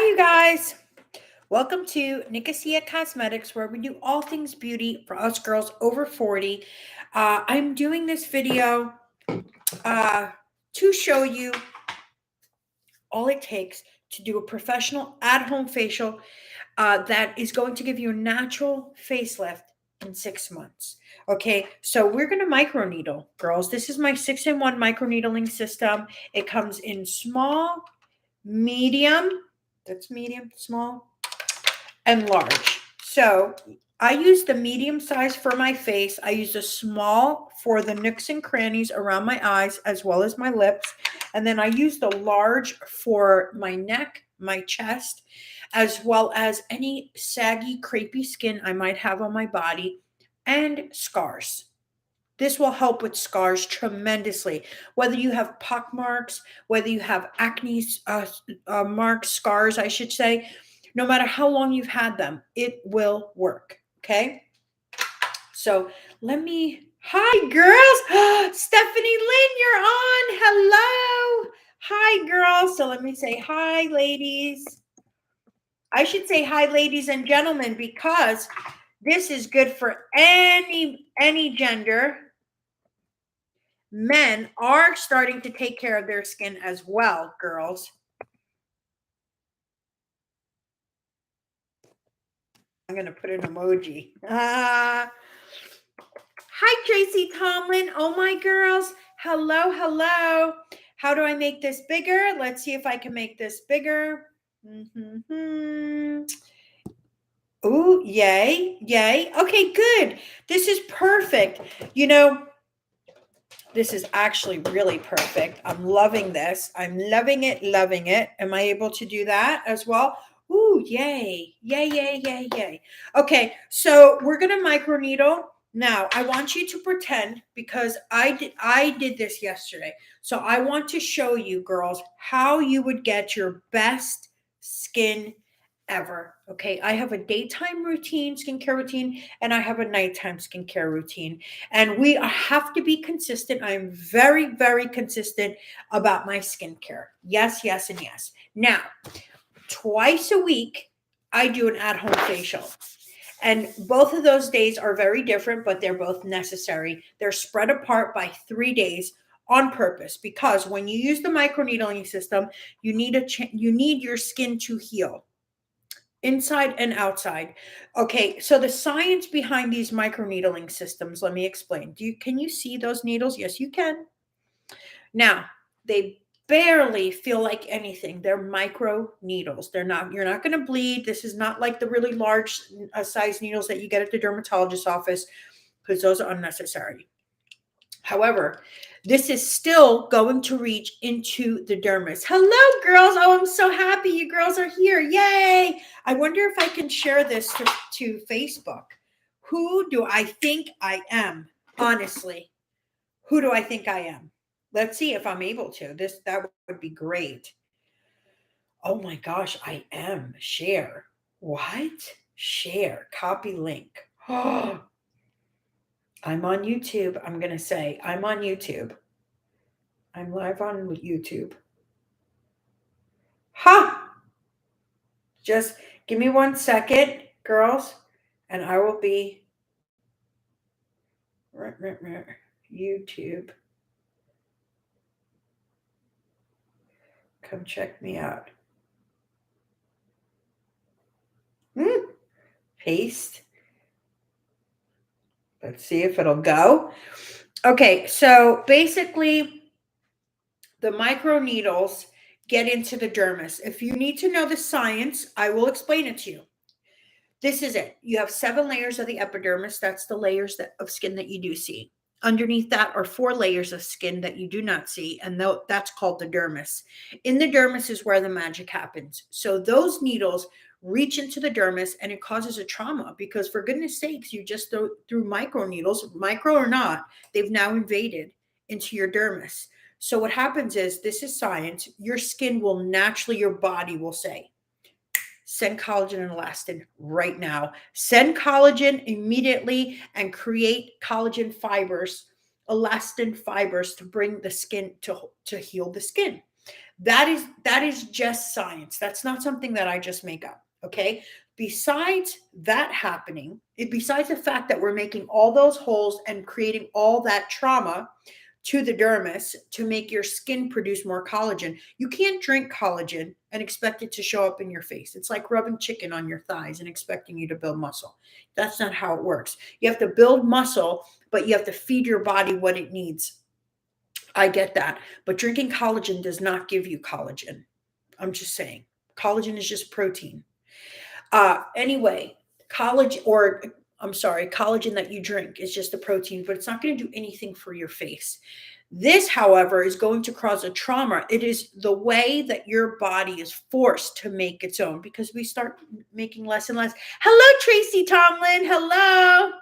Hi, you guys. Welcome to Nicasia Cosmetics, where we do all things beauty for us girls over 40. I'm doing this video uh, to show you all it takes to do a professional at-home facial that is going to give you a natural facelift in 6 months. Okay, so we're going to microneedle, girls. This is my 6-in-1 microneedling system. It comes in small, medium, that's medium, small, and large. So I use the medium size for my face. I use the small for the nooks and crannies around my eyes as well as my lips. And then I use the large for my neck, my chest, as well as any saggy, crepey skin I might have on my body and scars. This will help with scars tremendously. Whether you have pock marks, whether you have acne marks, scars, I should say, no matter how long you've had them, it will work. Okay. So hi girls. Stephanie Lynn, you're on. Hello. Hi girls. So let me say hi, ladies. I should say hi, ladies and gentlemen, because this is good for any gender. Men are starting to take care of their skin as well, girls. I'm going to put an emoji. Hi, Tracy Tomlin. Oh, my girls. Hello, hello. How do I make this bigger? Let's see if I can make this bigger. Ooh, yay, yay. Okay, good. This is perfect. You know, this is actually really perfect. I'm loving this. I'm loving it, loving it. Am I able to do that as well? Ooh, yay, yay, yay, yay, yay. Okay, so we're going to microneedle. Now, I want you to pretend, because I did this yesterday. So I want to show you, girls, how you would get your best skin ever. Okay, I have a daytime routine, skincare routine, and I have a nighttime skincare routine. And we have to be consistent. I am very, very consistent about my skincare. Yes, yes, and yes. Now, twice a week, I do an at-home facial. And both of those days are very different, but they're both necessary. They're spread apart by 3 days on purpose, because when you use the microneedling system, you need your skin to heal, inside and outside. Okay, so the science behind these microneedling systems, let me explain. Can you see those needles? Yes, you can. Now, they barely feel like anything. They're micro needles. You're not going to bleed. This is not like the really large size needles that you get at the dermatologist's office, because those are unnecessary. However, this is still going to reach into the dermis. Hello, girls. Oh, I'm so happy you girls are here. Yay. I wonder if I can share this to Facebook. Who do I think I am? Honestly, who do I think I am? Let's see if I'm able to. That would be great. Oh my gosh, I am. Share. What? Share. Copy link. Oh, I'm on YouTube. I'm going to say I'm on YouTube. I'm live on YouTube. Ha! Just give me 1 second, girls, and I will be YouTube. Come check me out. Paste. Let's see if it'll go. Okay, so basically, the micro needles get into the dermis. If you need to know the science, I will explain it to you. This is it. You have 7 layers of the epidermis. That's the layers of skin that you do see. Underneath that are 4 layers of skin that you do not see, and that's called the dermis. In the dermis is where the magic happens. So those needles reach into the dermis, and it causes a trauma, because for goodness sakes, you just threw micro needles, micro or not, they've now invaded into your dermis. So what happens is, this is science, your skin will naturally, your body will say, send collagen and elastin right now. Send collagen immediately and create collagen fibers, elastin fibers, to bring the skin to heal the skin. That is just science. That's not something that I just make up. Okay. Besides that happening, besides the fact that we're making all those holes and creating all that trauma to the dermis to make your skin produce more collagen, you can't drink collagen and expect it to show up in your face. It's like rubbing chicken on your thighs and expecting you to build muscle. That's not how it works. You have to build muscle, but you have to feed your body what it needs. I get that. But drinking collagen does not give you collagen. I'm just saying. Collagen is just protein. Anyway, collagen that you drink is just a protein, but it's not going to do anything for your face. This, however, is going to cause a trauma. It is the way that your body is forced to make its own because we start making less and less. Hello, Tracy Tomlin. Hello.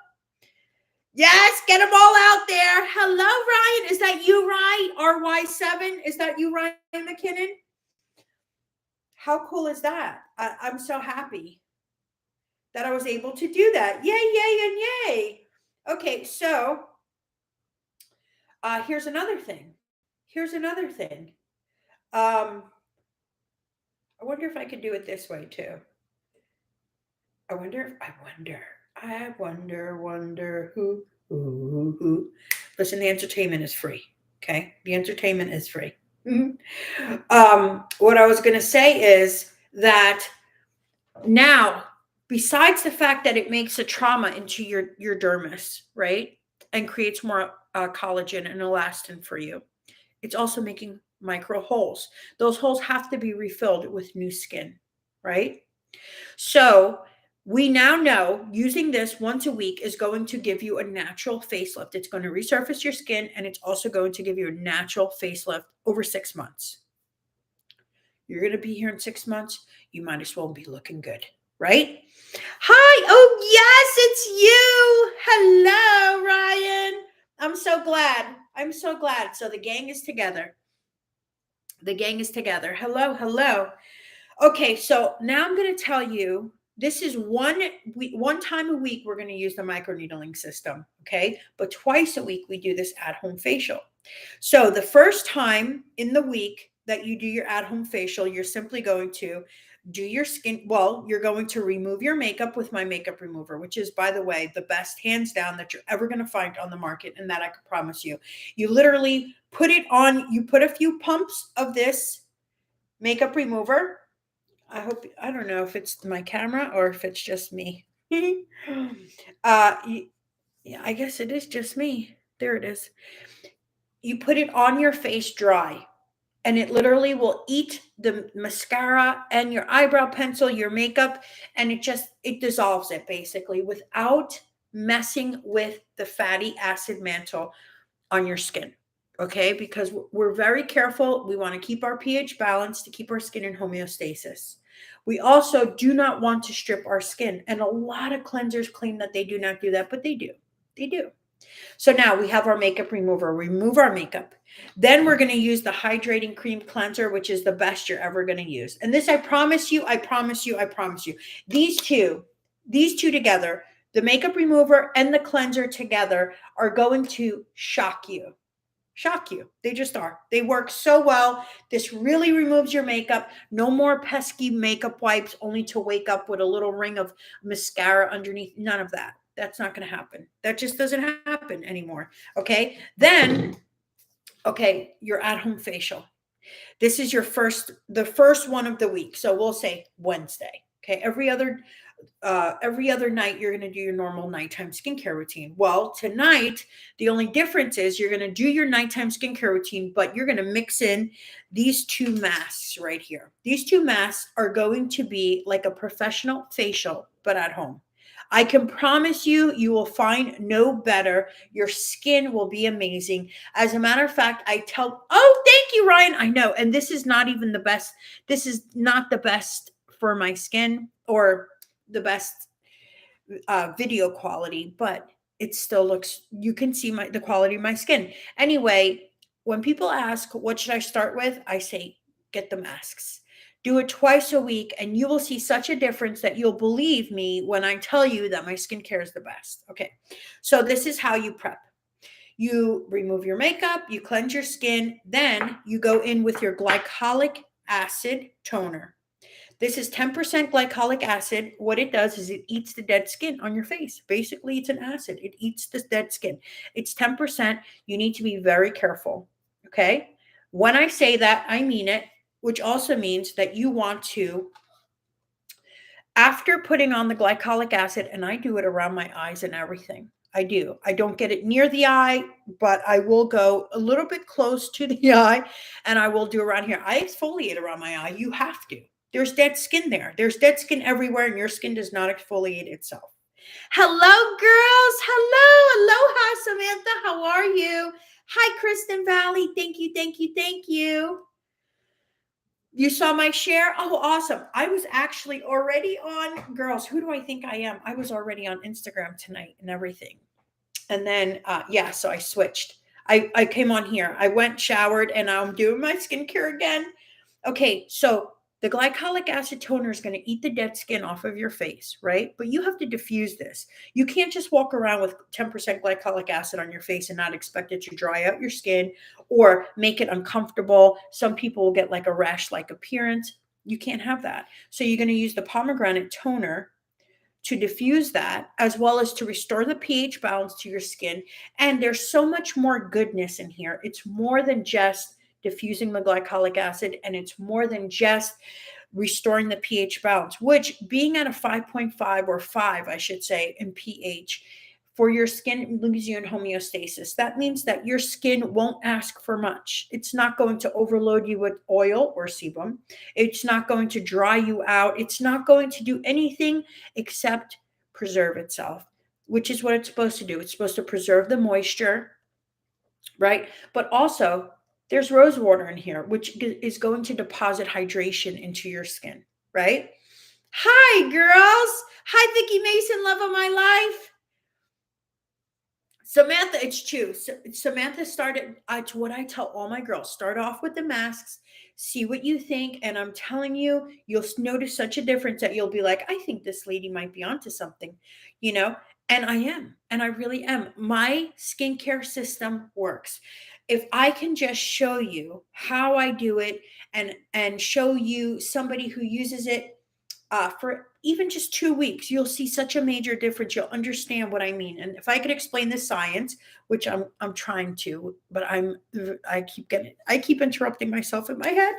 Yes, get them all out there. Hello, Ryan. Is that you, Ryan? RY7? Is that you, Ryan McKinnon? How cool is that? I'm so happy that I was able to do that. Yay, yay, and yay. Okay, so here's another thing. I wonder if I could do it this way too. I wonder who. Listen, the entertainment is free. Okay, the entertainment is free. What I was going to say is that now, besides the fact that it makes a trauma into your dermis, right, and creates more collagen and elastin for you, it's also making micro holes. Those holes have to be refilled with new skin, right? So we now know using this once a week is going to give you a natural facelift. It's going to resurface your skin, and it's also going to give you a natural facelift over 6 months. You're going to be here in 6 months. You might as well be looking good, right? Hi. Oh, yes, it's you. Hello, Ryan. I'm so glad. So the gang is together. Hello. Okay, so now I'm going to tell you, this is one time a week we're going to use the microneedling system, okay? But twice a week we do this at-home facial. So the first time in the week that you do your at-home facial, you're simply going to do your skin. Well, you're going to remove your makeup with my makeup remover, which is, by the way, the best hands down that you're ever going to find on the market, and that I can promise you. You literally put it on, you put a few pumps of this makeup remover. I don't know if it's my camera or if it's just me. Yeah, I guess it is just me. There it is. You put it on your face dry, and it literally will eat the mascara and your eyebrow pencil, your makeup, and it dissolves it basically without messing with the fatty acid mantle on your skin. Okay, because we're very careful. We want to keep our pH balanced to keep our skin in homeostasis. We also do not want to strip our skin. And a lot of cleansers claim that they do not do that, but they do. They do. So now we have our makeup remover, remove our makeup. Then we're going to use the hydrating cream cleanser, which is the best you're ever going to use. And this, I promise you. These two together, the makeup remover and the cleanser together, are going to shock you. They just are. They work so well. This really removes your makeup. No more pesky makeup wipes only to wake up with a little ring of mascara underneath. None of that. That's not going to happen. That just doesn't happen anymore. Okay. Then, your at-home facial. This is the first one of the week. So we'll say Wednesday. Okay. Every other night you're going to do your normal nighttime skincare routine. Well, tonight, the only difference is you're going to do your nighttime skincare routine, but you're going to mix in these two masks right here. These two masks are going to be like a professional facial, but at home. I can promise you, you will find no better. Your skin will be amazing. As a matter of fact, thank you, Ryan. I know. And this is not even the best. This is not the best for my skin or the best video quality, but it still looks, you can see the quality of my skin. Anyway, when people ask, what should I start with? I say, get the masks. Do it twice a week, and you will see such a difference that you'll believe me when I tell you that my skincare is the best. Okay, so this is how you prep. You remove your makeup, you cleanse your skin, then you go in with your glycolic acid toner. This is 10% glycolic acid. What it does is it eats the dead skin on your face. Basically, it's an acid. It eats the dead skin. It's 10%. You need to be very careful. Okay? When I say that, I mean it, which also means that you want to, after putting on the glycolic acid, and I do it around my eyes and everything. I do. I don't get it near the eye, but I will go a little bit close to the eye and I will do around here. I exfoliate around my eye. You have to. There's dead skin there. There's dead skin everywhere, and your skin does not exfoliate itself. Hello, girls. Hello. Aloha, Samantha. How are you? Hi, Kristen Valley. Thank you. Thank you. Thank you. You saw my share? Oh, awesome. I was actually already on, girls, who do I think I am? I was already on Instagram tonight and everything. And then, yeah, so I switched. I came on here. I went, showered, and I'm doing my skincare again. Okay, so the glycolic acid toner is going to eat the dead skin off of your face, right? But you have to diffuse this. You can't just walk around with 10% glycolic acid on your face and not expect it to dry out your skin or make it uncomfortable. Some people will get like a rash-like appearance. You can't have that. So you're going to use the pomegranate toner to diffuse that, as well as to restore the pH balance to your skin. And there's so much more goodness in here. It's more than just diffusing the glycolic acid, and it's more than just restoring the pH balance, which being at a 5.5 or 5, I should say, in pH for your skin leaves you in homeostasis. That means that your skin won't ask for much. It's not going to overload you with oil or sebum. It's not going to dry you out. It's not going to do anything except preserve itself, which is what it's supposed to do. It's supposed to preserve the moisture, right? But also, there's rose water in here, which is going to deposit hydration into your skin, right? Hi, girls. Hi, Vicki Mason, love of my life. Samantha, it's true. Samantha started, it's what I tell all my girls, start off with the masks, see what you think. And I'm telling you, you'll notice such a difference that you'll be like, I think this lady might be onto something, you know? And I am, and I really am. My skincare system works. If I can just show you how I do it and show you somebody who uses it for even just 2 weeks, you'll see such a major difference. You'll understand what I mean. And if I could explain the science, which I'm trying to, but I keep interrupting myself in my head.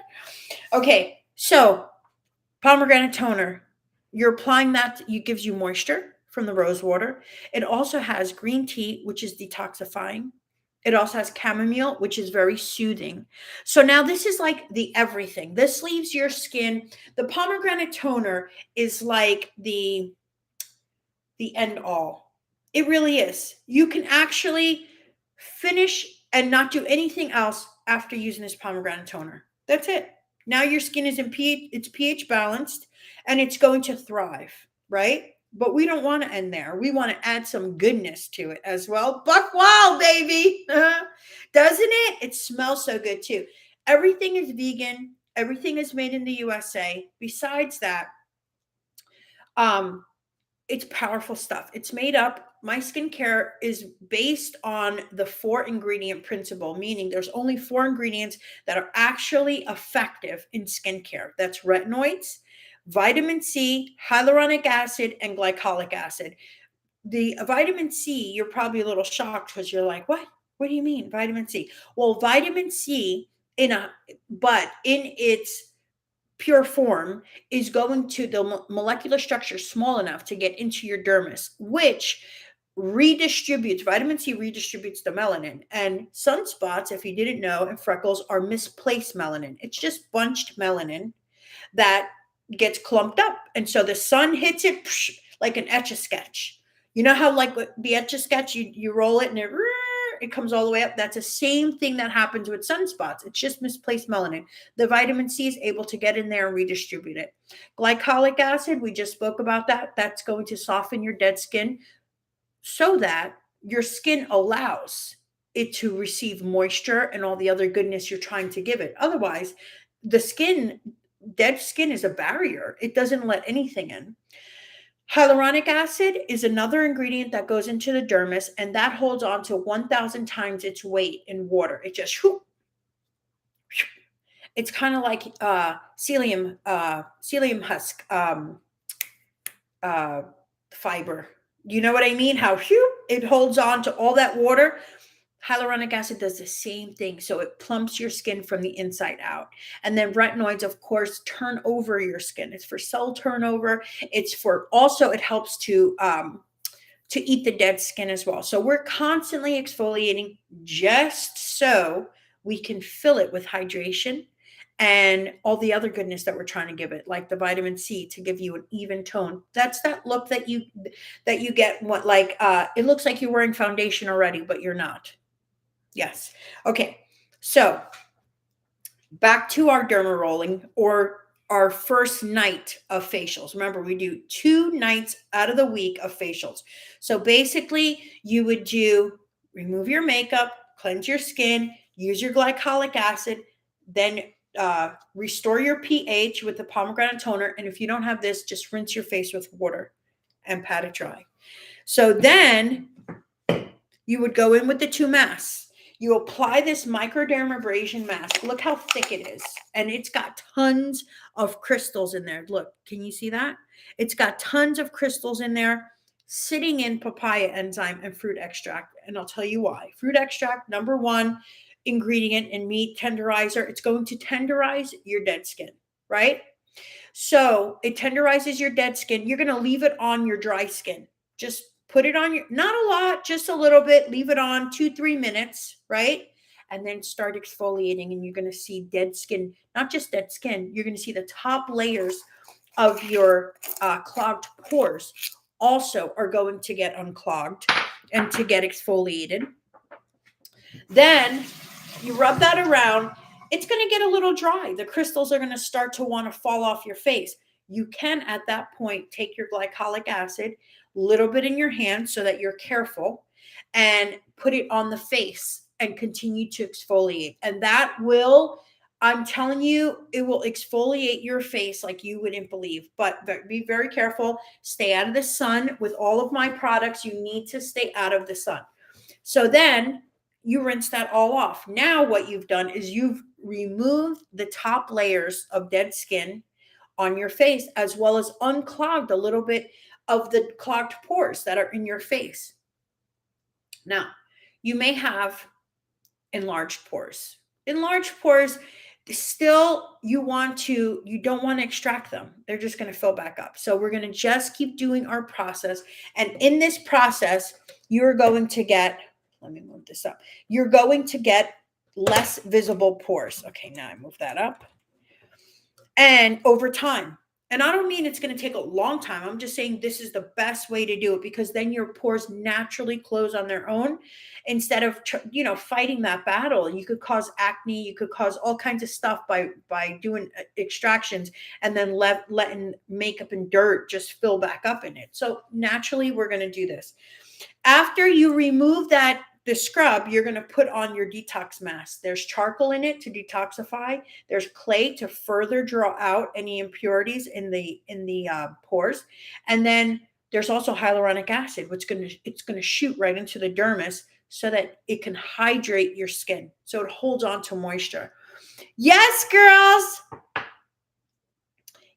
Okay, so pomegranate toner, you're applying that. It gives you moisture from the rose water. It also has green tea, which is detoxifying. It also has chamomile, which is very soothing. So now this is like the everything. This leaves your skin. The pomegranate toner is like the end all. It really is. You can actually finish and not do anything else after using this pomegranate toner. That's it. Now your skin is in pH, it's pH balanced, and it's going to thrive, right? But we don't want to end there. We want to add some goodness to it as well. Buck wild, baby. Doesn't it? It smells so good too. Everything is vegan. Everything is made in the USA. Besides that, um, it's powerful stuff. It's made up. My skincare is based on the 4 ingredient principle, meaning there's only 4 ingredients that are actually effective in skincare. That's retinoids, vitamin C, hyaluronic acid, and glycolic acid. The vitamin C, you're probably a little shocked because you're like, what? What do you mean, vitamin C? Well, vitamin C but in its pure form is going to the molecular structure small enough to get into your dermis, which redistributes vitamin C redistributes the melanin. And sunspots, if you didn't know, and freckles are misplaced melanin. It's just bunched melanin that gets clumped up. And so the sun hits it like an etch a sketch. You know how like the etch a sketch, you roll it and it comes all the way up. That's the same thing that happens with sunspots. It's just misplaced melanin. The vitamin C is able to get in there and redistribute it. Glycolic acid, we just spoke about that. That's going to soften your dead skin so that your skin allows it to receive moisture and all the other goodness you're trying to give it. Otherwise, dead skin is a barrier. It doesn't let anything in. Hyaluronic acid is another ingredient that goes into the dermis, and that holds on to 1,000 times its weight in water. It just, it's kind of like psyllium husk uh, fiber. You know what I mean? How it holds on to all that water. Hyaluronic acid does the same thing. So it plumps your skin from the inside out. And then retinoids, of course, turn over your skin. It's for cell turnover. It's for also, it helps to eat the dead skin as well. So we're constantly exfoliating just so we can fill it with hydration and all the other goodness that we're trying to give it, like the vitamin C to give you an even tone. That's that look that you get what like it looks like you're wearing foundation already, but you're not. Yes. Okay. So back to our derma rolling or our first night of facials. Remember, we do 2 nights out of the week of facials. So basically, you would do remove your makeup, cleanse your skin, use your glycolic acid, then restore your pH with the pomegranate toner. And if you don't have this, just rinse your face with water and pat it dry. So then you would go in with the 2 masks. You apply this microdermabrasion mask. Look how thick it is. And it's got tons of crystals in there. Look, can you see that? It's got tons of crystals in there sitting in papaya enzyme and fruit extract. And I'll tell you why. Fruit extract, number 1 ingredient in meat tenderizer. It's going to tenderize your dead skin, right? So it tenderizes your dead skin. You're going to leave it on your dry skin. Just put it on your, not a lot, just a little bit. Leave it on 2-3 minutes, right? And then start exfoliating, and you're going to see dead skin, not just dead skin. You're going to see the top layers of your clogged pores also are going to get unclogged and to get exfoliated. Then you rub that around. It's going to get a little dry. The crystals are going to start to want to fall off your face. You can, at that point, take your glycolic acid, a little bit in your hand so that you're careful, and put it on the face and continue to exfoliate. And that will, I'm telling you, it will exfoliate your face like you wouldn't believe. But be very careful. Stay out of the sun. With all of my products, you need to stay out of the sun. So then you rinse that all off. Now what you've done is you've removed the top layers of dead skin on your face, as well as unclogged a little bit of the clogged pores that are in your face. Now, you may have enlarged pores. Enlarged pores, still you don't want to extract them. They're just going to fill back up. So we're going to just keep doing our process. And in this process, you're going to get, let me move this up. You're going to get less visible pores. Okay, now I move that up. And over time, and I don't mean it's going to take a long time. I'm just saying this is the best way to do it, because then your pores naturally close on their own instead of fighting that battle. And you could cause acne, you could cause all kinds of stuff by doing extractions and then letting makeup and dirt just fill back up in it. So naturally, we're going to do this. After you remove the scrub, you're going to put on your detox mask. There's charcoal in it to detoxify. There's clay to further draw out any impurities in the pores, and then there's also hyaluronic acid, which it's going to shoot right into the dermis so that it can hydrate your skin, so it holds on to moisture. Yes, girls.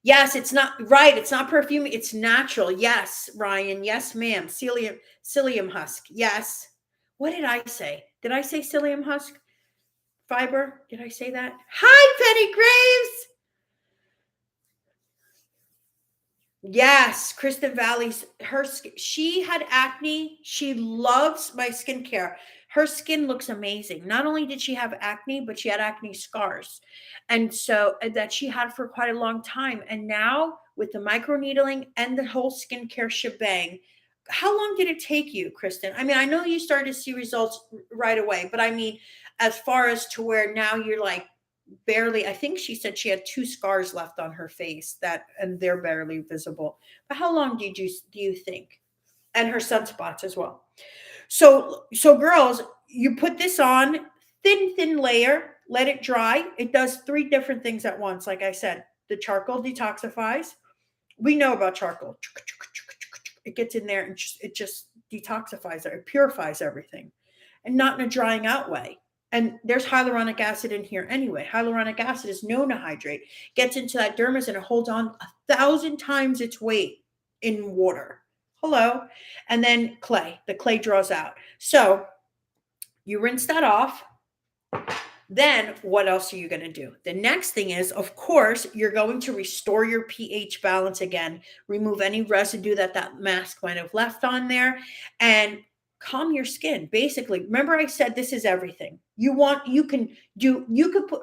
Yes, it's not right. It's not perfume. It's natural. Yes, Ryan. Yes, ma'am. Psyllium husk. Yes. What did I say? Did I say psyllium husk fiber? Did I say that? Hi, Penny Graves. Yes, Kristen Valley's she had acne. She loves my skincare. Her skin looks amazing. Not only did she have acne, but she had acne scars. And so that she had for quite a long time. And now with the microneedling and the whole skincare shebang, how long did it take you, Kristen? I mean, I know you started to see results right away, but I mean, as far as to where now you're like, barely, I think she said she had 2 scars left on her face and they're barely visible. But how long do you think? And her sunspots as well. So girls, you put this on thin layer, let it dry. It does 3 different things at once. Like I said, the charcoal detoxifies. We know about charcoal. it gets in there and it just detoxifies it. It purifies everything, and not in a drying out way. And there's hyaluronic acid in here anyway. Hyaluronic acid is known to hydrate, gets into that dermis, and it holds on 1,000 times its weight in water. Hello. And then clay. The clay draws out. So you rinse that off. Then what else are you going to do? The next thing is, of course, you're going to restore your pH balance again, remove any residue that that mask might have left on there, and calm your skin. Basically, remember I said this is everything. You can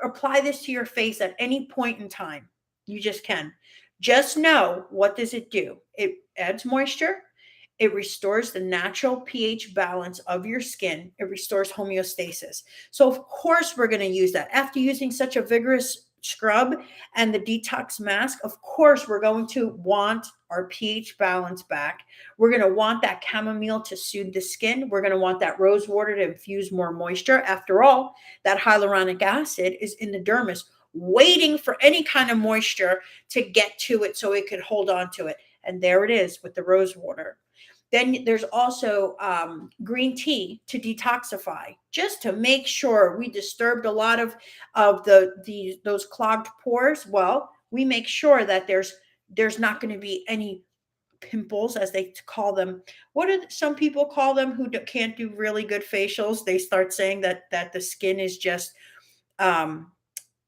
apply this to your face at any point in time. You just can. Just know, what does it do? It adds moisture. It restores the natural pH balance of your skin. It restores homeostasis. So, of course, we're going to use that. After using such a vigorous scrub and the detox mask, of course, we're going to want our pH balance back. We're going to want that chamomile to soothe the skin. We're going to want that rose water to infuse more moisture. After all, that hyaluronic acid is in the dermis waiting for any kind of moisture to get to it so it could hold on to it. And there it is with the rose water. Then there's also green tea to detoxify, just to make sure we disturbed a lot of those clogged pores. Well, we make sure that there's not going to be any pimples, as they call them. What do some people call them who can't do really good facials? They start saying that the skin is just um,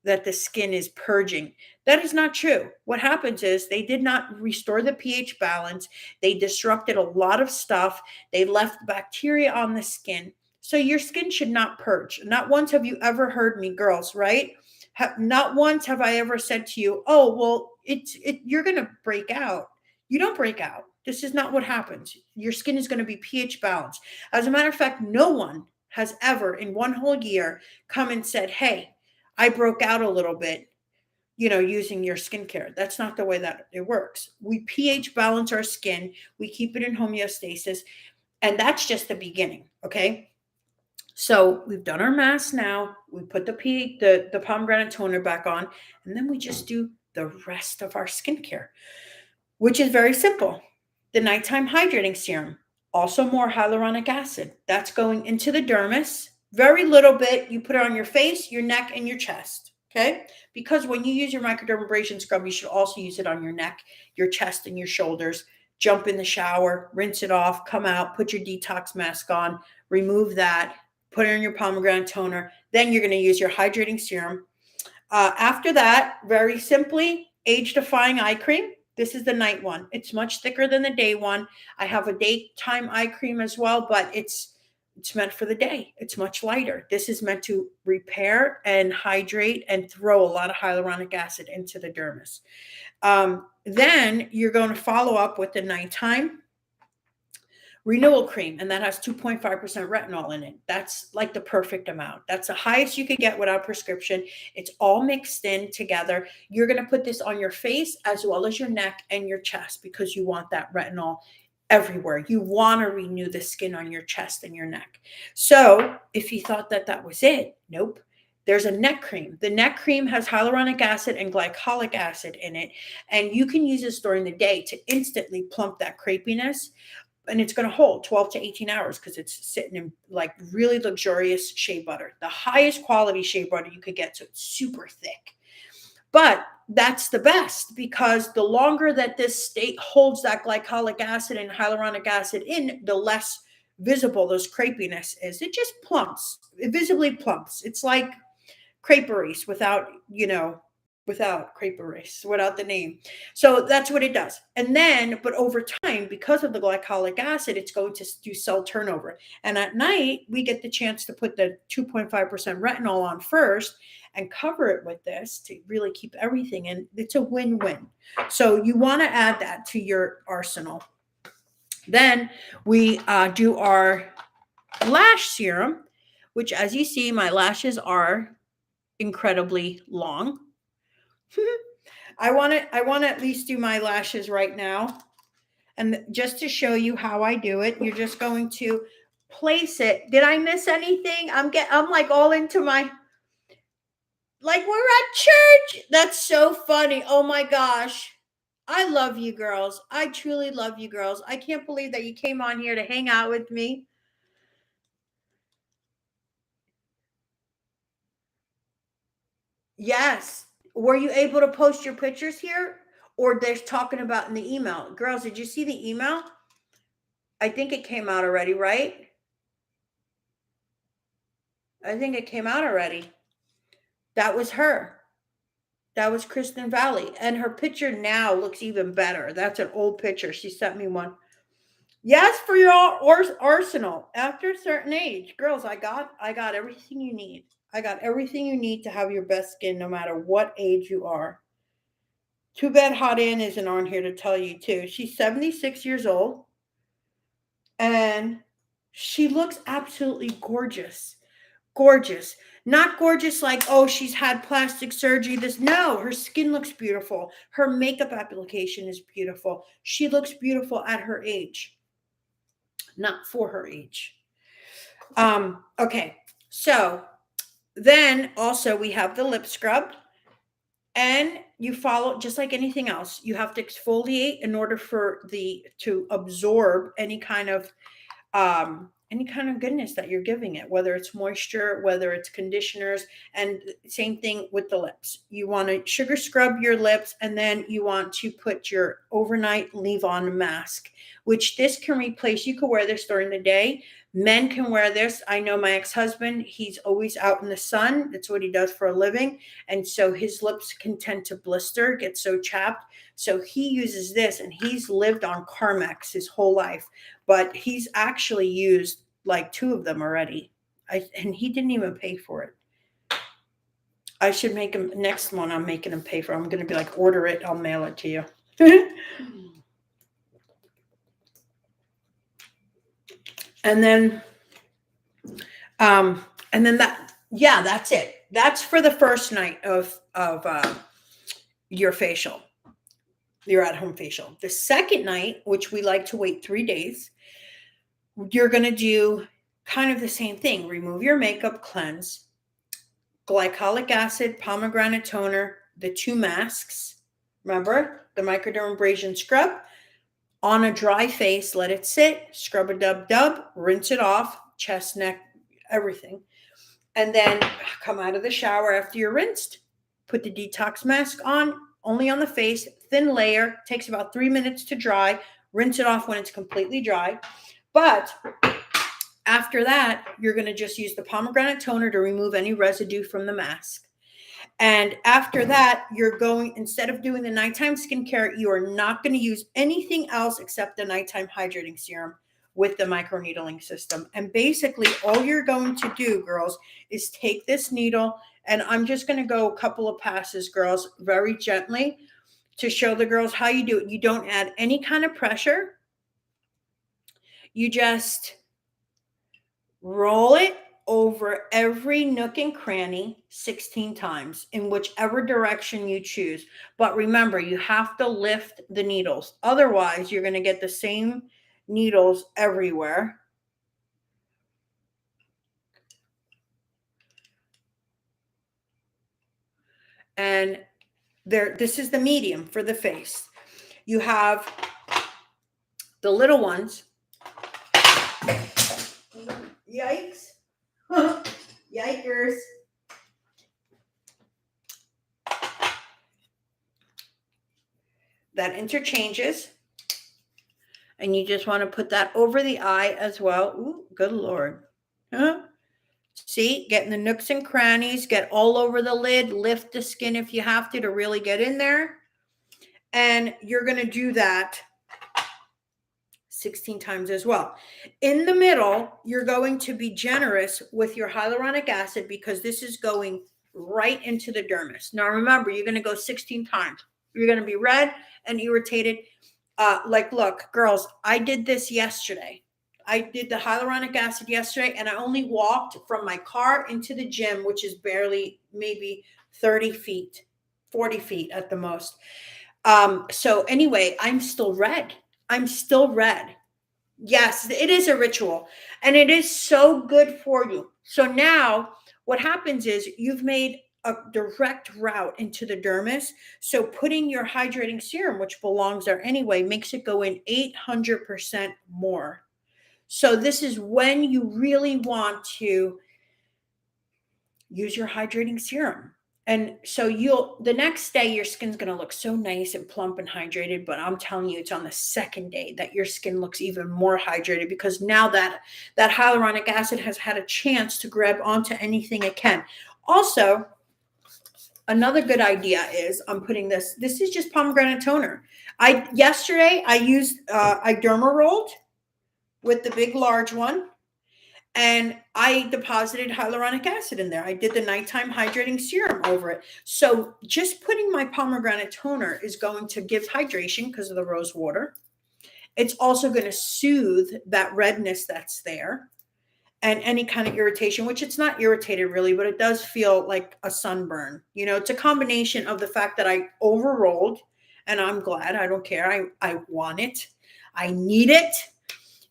that the skin is purging. That is not true. What happens is they did not restore the pH balance. They disrupted a lot of stuff. They left bacteria on the skin. So your skin should not purge. Not once have you ever heard me, girls, right? Not once have I ever said to you, "Oh, well, you're going to break out." You don't break out. This is not what happens. Your skin is going to be pH balanced. As a matter of fact, no one has ever in one whole year come and said, "Hey, I broke out a little bit, using your skincare." That's not the way that it works. We pH balance our skin, we keep it in homeostasis, and that's just the beginning. Okay. So we've done our mask now. We put the pomegranate toner back on, and then we just do the rest of our skincare, which is very simple. The nighttime hydrating serum, also more hyaluronic acid. That's going into the dermis. Very little bit. You put it on your face, your neck, and your chest. Okay? Because when you use your microdermabrasion scrub, you should also use it on your neck, your chest, and your shoulders. Jump in the shower, rinse it off, come out, put your detox mask on, remove that, put it on your pomegranate toner. Then you're going to use your hydrating serum. After that, very simply, age-defying eye cream. This is the night one. It's much thicker than the day one. I have a daytime eye cream as well, but it's meant for the day. It's much lighter. This is meant to repair and hydrate and throw a lot of hyaluronic acid into the dermis. Then you're going to follow up with the nighttime renewal cream, and that has 2.5% retinol in it. That's like the perfect amount. That's the highest you could get without prescription. It's all mixed in together. You're going to put this on your face as well as your neck and your chest because you want that retinol everywhere. You want to renew the skin on your chest and your neck. So if you thought that was it, nope. There's a neck cream. The neck cream has hyaluronic acid and glycolic acid in it, and you can use this during the day to instantly plump that crepiness. And it's going to hold 12 to 18 hours because it's sitting in like really luxurious shea butter, the highest quality shea butter you could get. So it's super thick, but that's the best because the longer that this state holds that glycolic acid and hyaluronic acid in, the less visible those crepiness is. It just plumps. It visibly plumps. It's like crepe erase without the name. So that's what it does. And then, but over time, because of the glycolic acid, it's going to do cell turnover. And at night, we get the chance to put the 2.5% retinol on first and cover it with this to really keep everything in. It's a win-win. So you want to add that to your arsenal. Then we do our lash serum, which, as you see, my lashes are incredibly long. I want to at least do my lashes right now. And just to show you how I do it, you're just going to place it. Did I miss anything? I'm like all into my, like we're at church. That's so funny. Oh my gosh. I love you girls. I truly love you girls. I can't believe that you came on here to hang out with me. Yes. Were you able to post your pictures here? Or they're talking about in the email? Girls, did you see the email? I think it came out already, right? I think it came out already. That was her. That was Kristen Valley. And her picture now looks even better. That's an old picture. She sent me one. Yes, for your arsenal. After a certain age, girls, I got everything you need. I got everything you need to have your best skin, no matter what age you are. Too bad Hot Ann isn't on here to tell you too. She's 76 years old, and she looks absolutely gorgeous. Gorgeous. Not gorgeous like, oh, she's had plastic surgery. This, no, her skin looks beautiful. Her makeup application is beautiful. She looks beautiful at her age, not for her age. Okay. So then also we have the lip scrub, and you follow just like anything else. You have to exfoliate in order for the to absorb any kind of goodness that you're giving it, whether it's moisture, whether it's conditioners. And same thing with the lips. You want to sugar scrub your lips, and then you want to put your overnight leave on mask, which this can replace. You could wear this during the day. Men can wear this. I know my ex-husband, he's always out in the sun. That's what he does for a living. And so his lips can tend to blister, get so chapped. So he uses this, and he's lived on Carmex his whole life, but he's actually used like two of them already. And he didn't even pay for it. I should make him next one. I'm making him pay for it. I'm going to be like, order it. I'll mail it to you. and then, that, yeah, that's it. That's for the first night of your facial, your at home facial. The second night, which we like to wait 3 days, you're going to do kind of the same thing. Remove your makeup, cleanse, glycolic acid, pomegranate toner, the 2 masks. Remember the microdermabrasion scrub on a dry face, let it sit, scrub a dub, rinse it off, chest, neck, everything. And then come out of the shower after you're rinsed, put the detox mask on, only on the face, thin layer, takes about 3 minutes to dry, rinse it off when it's completely dry. But after that, you're going to just use the pomegranate toner to remove any residue from the mask. And after that, you're going, instead of doing the nighttime skincare, you are not going to use anything else except the nighttime hydrating serum with the microneedling system. And basically, all you're going to do, girls, is take this needle, and I'm just going to go a couple of passes, girls, very gently to show the girls how you do it. You don't add any kind of pressure. You just roll it over every nook and cranny 16 times in whichever direction you choose. But remember, you have to lift the needles. Otherwise, you're going to get the same needles everywhere. And this is the medium for the face. You have the little ones. Yikes. Yikers. That interchanges. And you just want to put that over the eye as well. Ooh, good Lord. Huh? See, get in the nooks and crannies, get all over the lid, lift the skin if you have to really get in there. And you're going to do that 16 times as well. In the middle, you're going to be generous with your hyaluronic acid because this is going right into the dermis. Now, remember, you're going to go 16 times. You're going to be red and irritated. Look, girls, I did this yesterday. I did the hyaluronic acid yesterday, and I only walked from my car into the gym, which is barely maybe 30 feet, 40 feet at the most. So anyway, I'm still red. I'm still red. Yes, it is a ritual, and it is so good for you. So now what happens is you've made a direct route into the dermis. So putting your hydrating serum, which belongs there anyway, makes it go in 800% more. So this is when you really want to use your hydrating serum. And so you'll the next day your skin's going to look so nice and plump and hydrated, but I'm telling you it's on the second day that your skin looks even more hydrated because now that hyaluronic acid has had a chance to grab onto anything it can. Also, another good idea is I'm putting this is just pomegranate toner. Yesterday I used I derma rolled with the big large one, and I deposited hyaluronic acid in there. I did the nighttime hydrating serum over it. So just putting my pomegranate toner is going to give hydration because of the rose water. It's also going to soothe that redness that's there and any kind of irritation, which it's not irritated really, but it does feel like a sunburn. You know, it's a combination of the fact that I overrolled, and I'm glad. I don't care. I want it. I need it.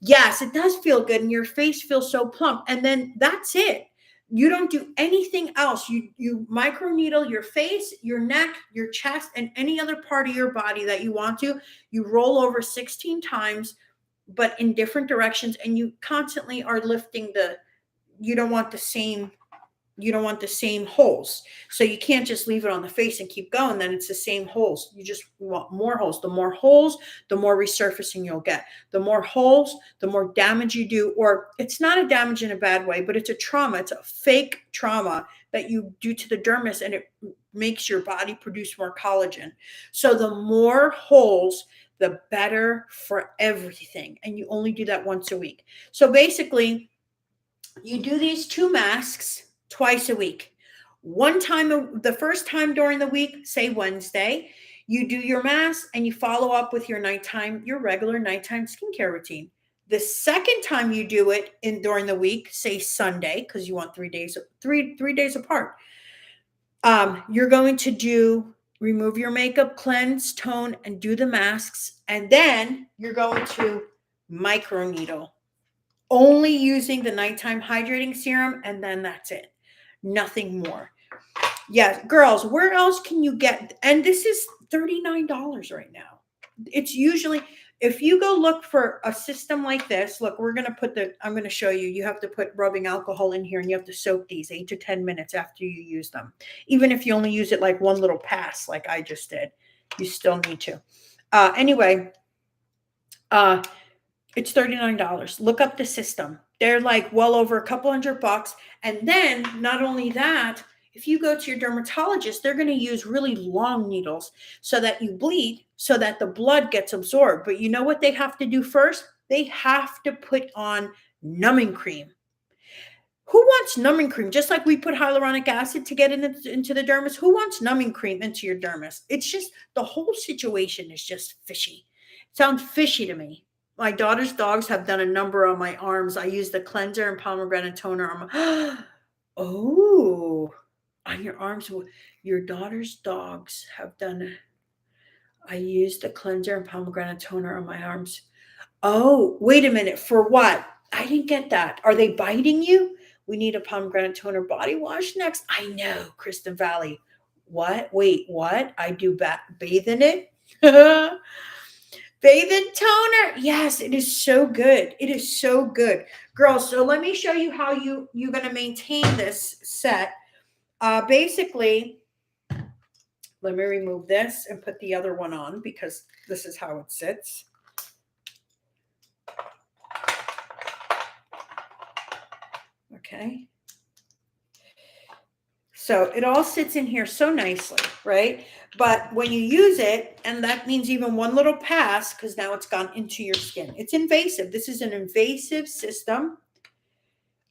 Yes, it does feel good, and your face feels so plump. And then that's it. You don't do anything else. You microneedle your face, your neck, your chest, and any other part of your body that you want to. You roll over 16 times, but in different directions, and you constantly are lifting you don't want the same holes. So you can't just leave it on the face and keep going. Then it's the same holes. You just want more holes. The more holes, the more resurfacing you'll get. The more holes, the more damage you do. Or it's not a damage in a bad way, but it's a trauma. It's a fake trauma that you do to the dermis, and it makes your body produce more collagen. So the more holes, the better for everything. And you only do that once a week. So basically, you do these 2 masks twice a week. One time, the first time during the week, say Wednesday, you do your mask and you follow up with your regular nighttime skincare routine. The second time you do it during the week, say Sunday, because you want 3 days, three days apart. You're going to remove your makeup, cleanse, tone, and do the masks, and then you're going to microneedle, only using the nighttime hydrating serum, and then that's it. Nothing more. Yes, girls, where else can you get? And this is $39 right now. It's usually, if you go look for a system like this, look, I'm going to show you. You have to put rubbing alcohol in here, and you have to soak these 8 to 10 minutes after you use them. Even if you only use it like one little pass, like I just did, you still need to. Anyway, it's $39. Look up the system. They're like well over a couple $100. And then not only that, if you go to your dermatologist, they're going to use really long needles so that you bleed, so that the blood gets absorbed. But you know what they have to do first? They have to put on numbing cream. Who wants numbing cream? Just like we put hyaluronic acid to get into the dermis, who wants numbing cream into your dermis? It's just, the whole situation is just fishy. It sounds fishy to me. My daughter's dogs have done a number on my arms. I use the cleanser and pomegranate toner on my, oh, on your arms. Your daughter's dogs have done, I used the cleanser and pomegranate toner on my arms. Oh, wait a minute. For what? I didn't get that. Are they biting you? We need a pomegranate toner body wash next. I know, Kristen Valley. What? Wait, what? I do bathe in it? Bathe in toner. Yes, it is so good. It is so good. Girls, so let me show you how you're going to maintain this set. Basically, let me remove this and put the other one on because this is how it sits. Okay. So it all sits in here so nicely, right? But when you use it, and that means even one little pass, because now it's gone into your skin. It's invasive. This is an invasive system.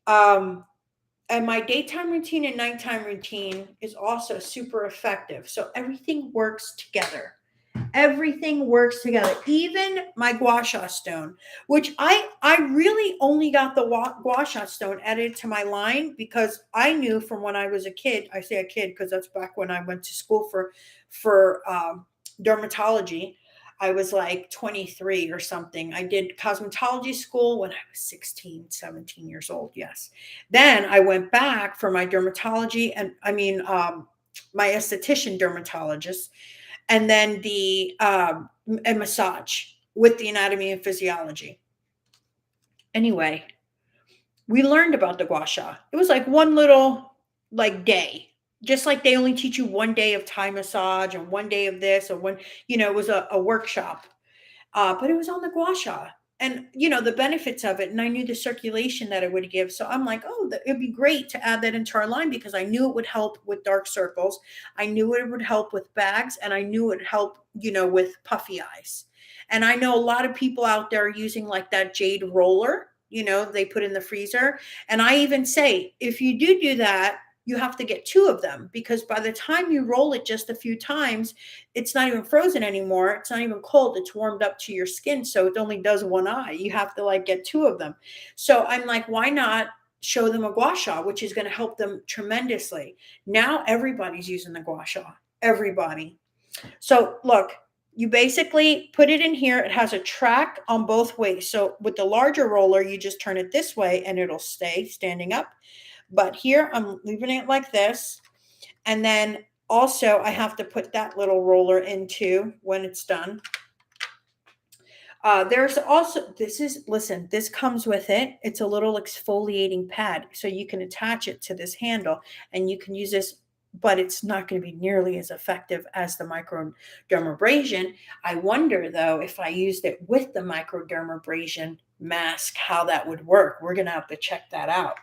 And my daytime routine and nighttime routine is also super effective. So everything works together. Everything works together. Even my gua sha stone, which I really only got the gua sha stone added to my line because I knew from when I was a kid. I say a kid because that's back when I went to school for dermatology. I was like 23 or something. I did cosmetology school when I was 16, 17 years old. Yes. Then I went back for my dermatology and my esthetician dermatologist, and then the and massage with the anatomy and physiology. Anyway, we learned about the gua sha. It was like one little like day. Just like they only teach you one day of Thai massage and one day of this or one, it was a workshop. But it was on the gua sha and the benefits of it. And I knew the circulation that it would give. So I'm like, oh, it'd be great to add that into our line because I knew it would help with dark circles. I knew it would help with bags and I knew it would help, with puffy eyes. And I know a lot of people out there are using like that jade roller, they put in the freezer. And I even say, if you do that, you have to get two of them because by the time you roll it just a few times, it's not even frozen anymore. It's not even cold. It's warmed up to your skin. So it only does one eye. You have to like get two of them. So I'm like, why not show them a gua sha, which is going to help them tremendously. Now everybody's using the gua sha. Everybody. So look, you basically put it in here. It has a track on both ways. So with the larger roller, you just turn it this way and it'll stay standing up. But here I'm leaving it like this. And then also I have to put that little roller into when it's done. There's also, this comes with it. It's a little exfoliating pad. So you can attach it to this handle and you can use this, but it's not going to be nearly as effective as the microdermabrasion. I wonder though, if I used it with the microdermabrasion mask, how that would work. We're going to have to check that out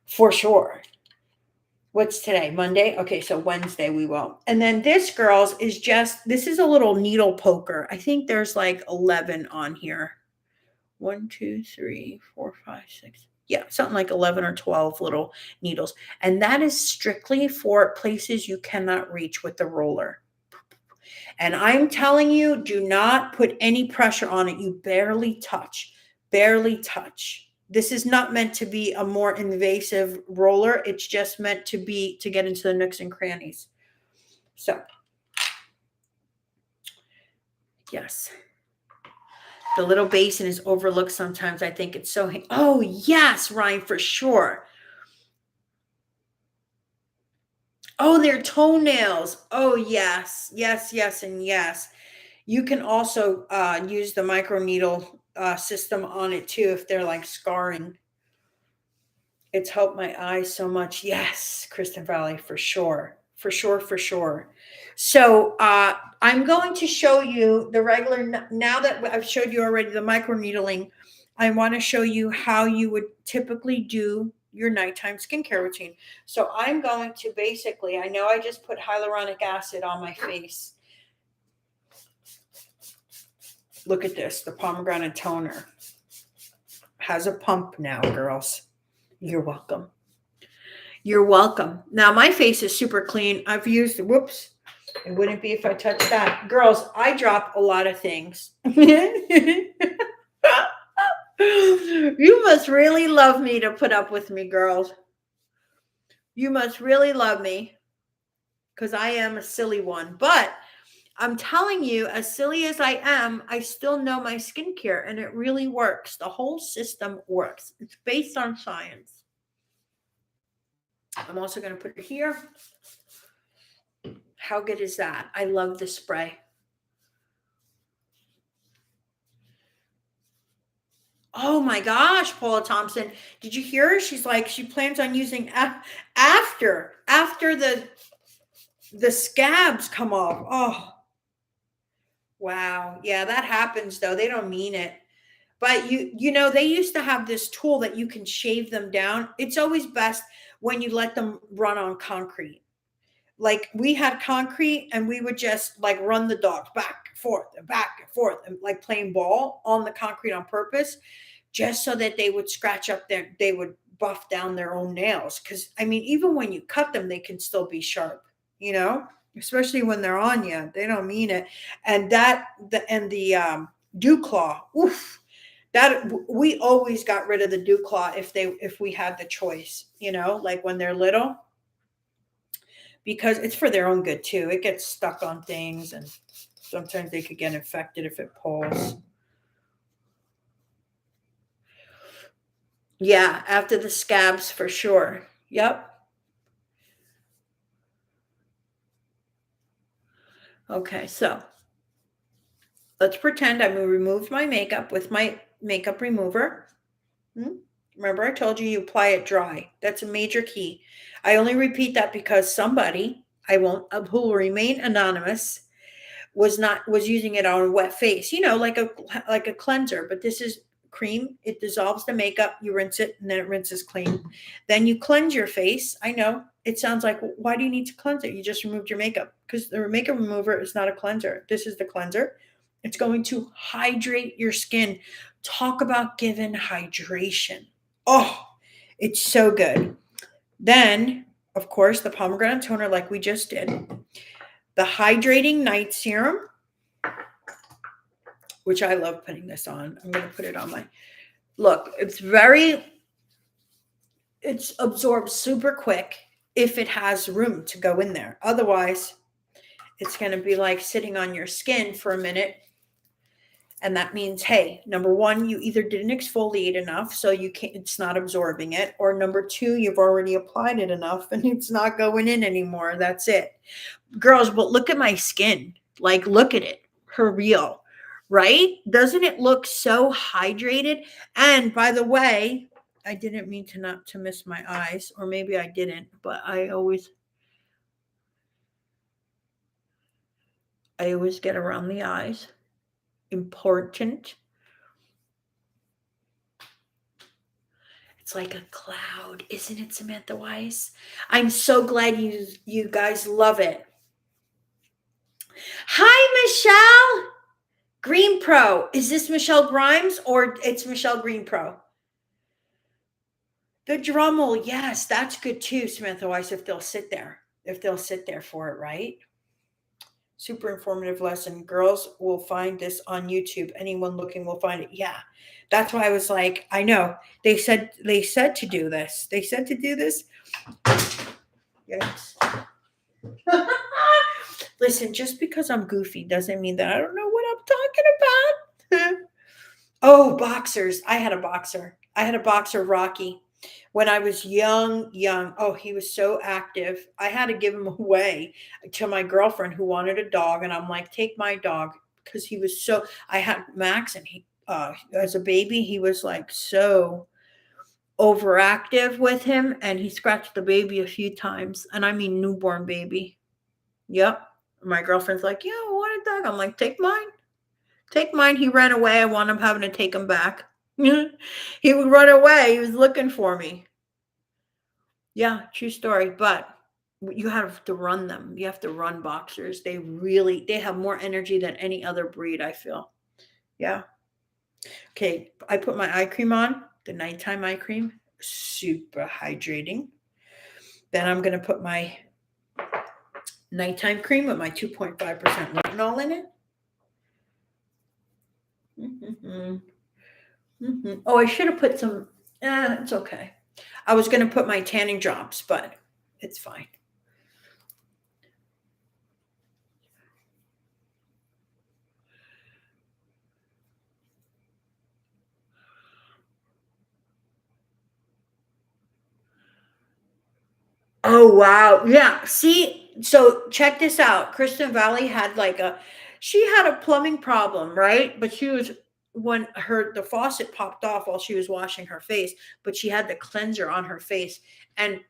for sure. What's today? Monday? Okay, so Wednesday we will. And then this, girls, this is a little needle poker. I think there's like 11 on here. 1, 2, 3, 4, 5, 6. Yeah, something like 11 or 12 little needles. And that is strictly for places you cannot reach with the roller. And I'm telling you, do not put any pressure on it. You barely touch. Barely touch. This is not meant to be a more invasive roller. It's just meant to get into the nooks and crannies. So, yes. The little basin is overlooked sometimes. I think it's so, oh yes, Ryan, for sure. Oh, their toenails. Oh yes, yes, yes, and yes. You can also use the microneedle system on it too if they're like scarring. It's helped my eyes so much. Yes, Kristen Valley, for sure. For sure, for sure. So I'm going to show you the regular, now that I've showed you already the microneedling, I want to show you how you would typically do your nighttime skincare routine. So I'm going to basically, I know I just put hyaluronic acid on my face. Look at this, the pomegranate toner. Has a pump now, girls. You're welcome. You're welcome. Now my face is super clean. I've used, whoops, it wouldn't be if I touched that. Girls, I drop a lot of things. You must really love me to put up with me, girls. You must really love me because I am a silly one. But I'm telling you, as silly as I am, I still know my skincare and it really works. The whole system works. It's based on science. I'm also going to put it here. How good is that? I love the spray. Oh my gosh, Paula Thompson. Did you hear her? She's like, she plans on using after the scabs come off. Oh, wow. Yeah, that happens though. They don't mean it. But they used to have this tool that you can shave them down. It's always best when you let them run on concrete. Like we had concrete and we would just like run the dogs back and forth and like playing ball on the concrete on purpose, just so that they would scratch up they would buff down their own nails. Cause I mean, even when you cut them, they can still be sharp, especially when they're on you, they don't mean it. And the dew claw, oof, that we always got rid of the dew claw if we had the choice, like when they're little, because it's for their own good too. It gets stuck on things and sometimes they could get infected if it pulls. Yeah, after the scabs for sure. Yep. Okay, so let's pretend I removed my makeup with my makeup remover. Hmm? Remember, I told you you apply it dry. That's a major key. I only repeat that because somebody, I won't, who will remain anonymous, was using it on a wet face, like a cleanser. But this is cream. It dissolves the makeup. You rinse it, and then it rinses clean. Then you cleanse your face. I know it sounds like, why do you need to cleanse it? You just removed your makeup, because the makeup remover is not a cleanser. This is the cleanser. It's going to hydrate your skin. Talk about giving hydration. Oh, it's so good. Then, of course, the pomegranate toner, like we just did. The hydrating night serum, which I love putting this on. I'm going to put it on my look. It's absorbed super quick if it has room to go in there. Otherwise, it's going to be like sitting on your skin for a minute. And that means, hey, number one, you either didn't exfoliate enough, so it's not absorbing it, or number two, you've already applied it enough and it's not going in anymore. That's it. Girls, but look at my skin. Like, look at it. For real. Right? Doesn't it look so hydrated? And by the way, I didn't mean to miss my eyes, or maybe I didn't, but I always get around the eyes. Important. It's like a cloud, isn't it, Samantha Weiss? I'm so glad you guys love it. Hi, Michelle Green Pro. Is this Michelle Grimes or it's Michelle Green Pro? The Drummel, yes, that's good too, Samantha Weiss. If they'll sit there for it, right? Super informative lesson. Girls will find this on YouTube. Anyone looking will find it. Yeah. That's why I was like, I know. They said to do this. They said to do this. Yes. Listen, just because I'm goofy doesn't mean that I don't know what I'm talking about. Oh, boxers. I had a boxer, Rocky. When I was young. Oh, he was so active. I had to give him away to my girlfriend who wanted a dog. And I'm like, take my dog. Because he was so, I had Max, and as a baby, he was like so overactive with him. And he scratched the baby a few times. And I mean, newborn baby. Yep. My girlfriend's like, yeah, I want a dog. I'm like, take mine. Take mine. He ran away. I wound up having to take him back. He would run away. He was looking for me. Yeah, true story. But you have to run them. You have to run boxers. They have more energy than any other breed, I feel. Yeah. Okay. I put my eye cream on, the nighttime eye cream, super hydrating. Then I'm going to put my nighttime cream with my 2.5% retinol in it. Mm-hmm. Mm-hmm. Oh, I should have put some. It's okay. I was going to put my tanning drops, but it's fine. Oh wow. Yeah. See, so check this out. Kristen Valley had she had a plumbing problem, right? But she was when the faucet popped off while she was washing her face, but she had the cleanser on her face, and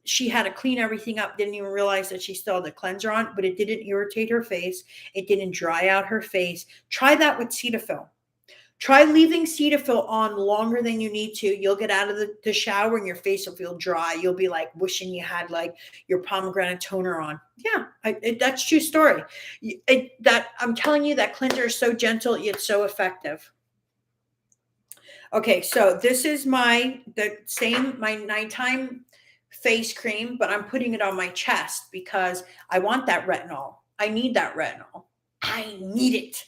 she had to clean everything up. Didn't even realize that she still had the cleanser on, but it didn't irritate her face. It didn't dry out her face. Try that with Cetaphil. Try leaving Cetaphil on longer than you need to. You'll get out of the shower and your face will feel dry. You'll be like wishing you had like your pomegranate toner on. Yeah, that's true story. That I'm telling you, that cleanser is so gentle, it's so effective. Okay, so this is my nighttime face cream, but I'm putting it on my chest because I want that retinol. I need that retinol. I need it.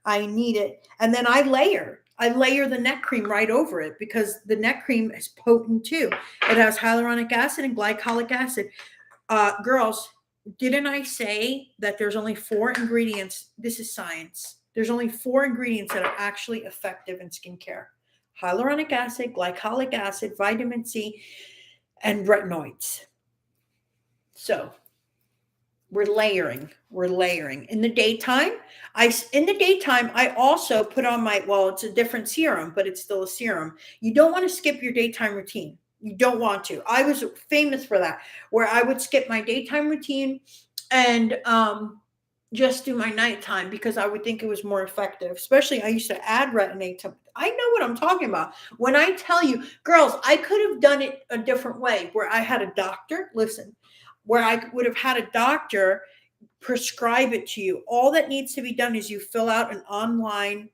I need it. And then I layer. The neck cream right over it because the neck cream is potent too. It has hyaluronic acid and glycolic acid. Girls, didn't I say that there's only 4 ingredients? This is science. There's only 4 ingredients that are actually effective in skincare: hyaluronic acid, glycolic acid, vitamin C, and retinoids. So we're layering. We're layering. In the daytime, I also put on my, well, it's a different serum, but it's still a serum. You don't want to skip your daytime routine. You don't want to. I was famous for that, where I would skip my daytime routine and just do my nighttime because I would think it was more effective. Especially, I used to add retin-A to. I know what I'm talking about when I tell you, girls. I could have done it a different way, where I had a doctor. Listen, where I would have had a doctor prescribe it to you. All that needs to be done is you fill out an online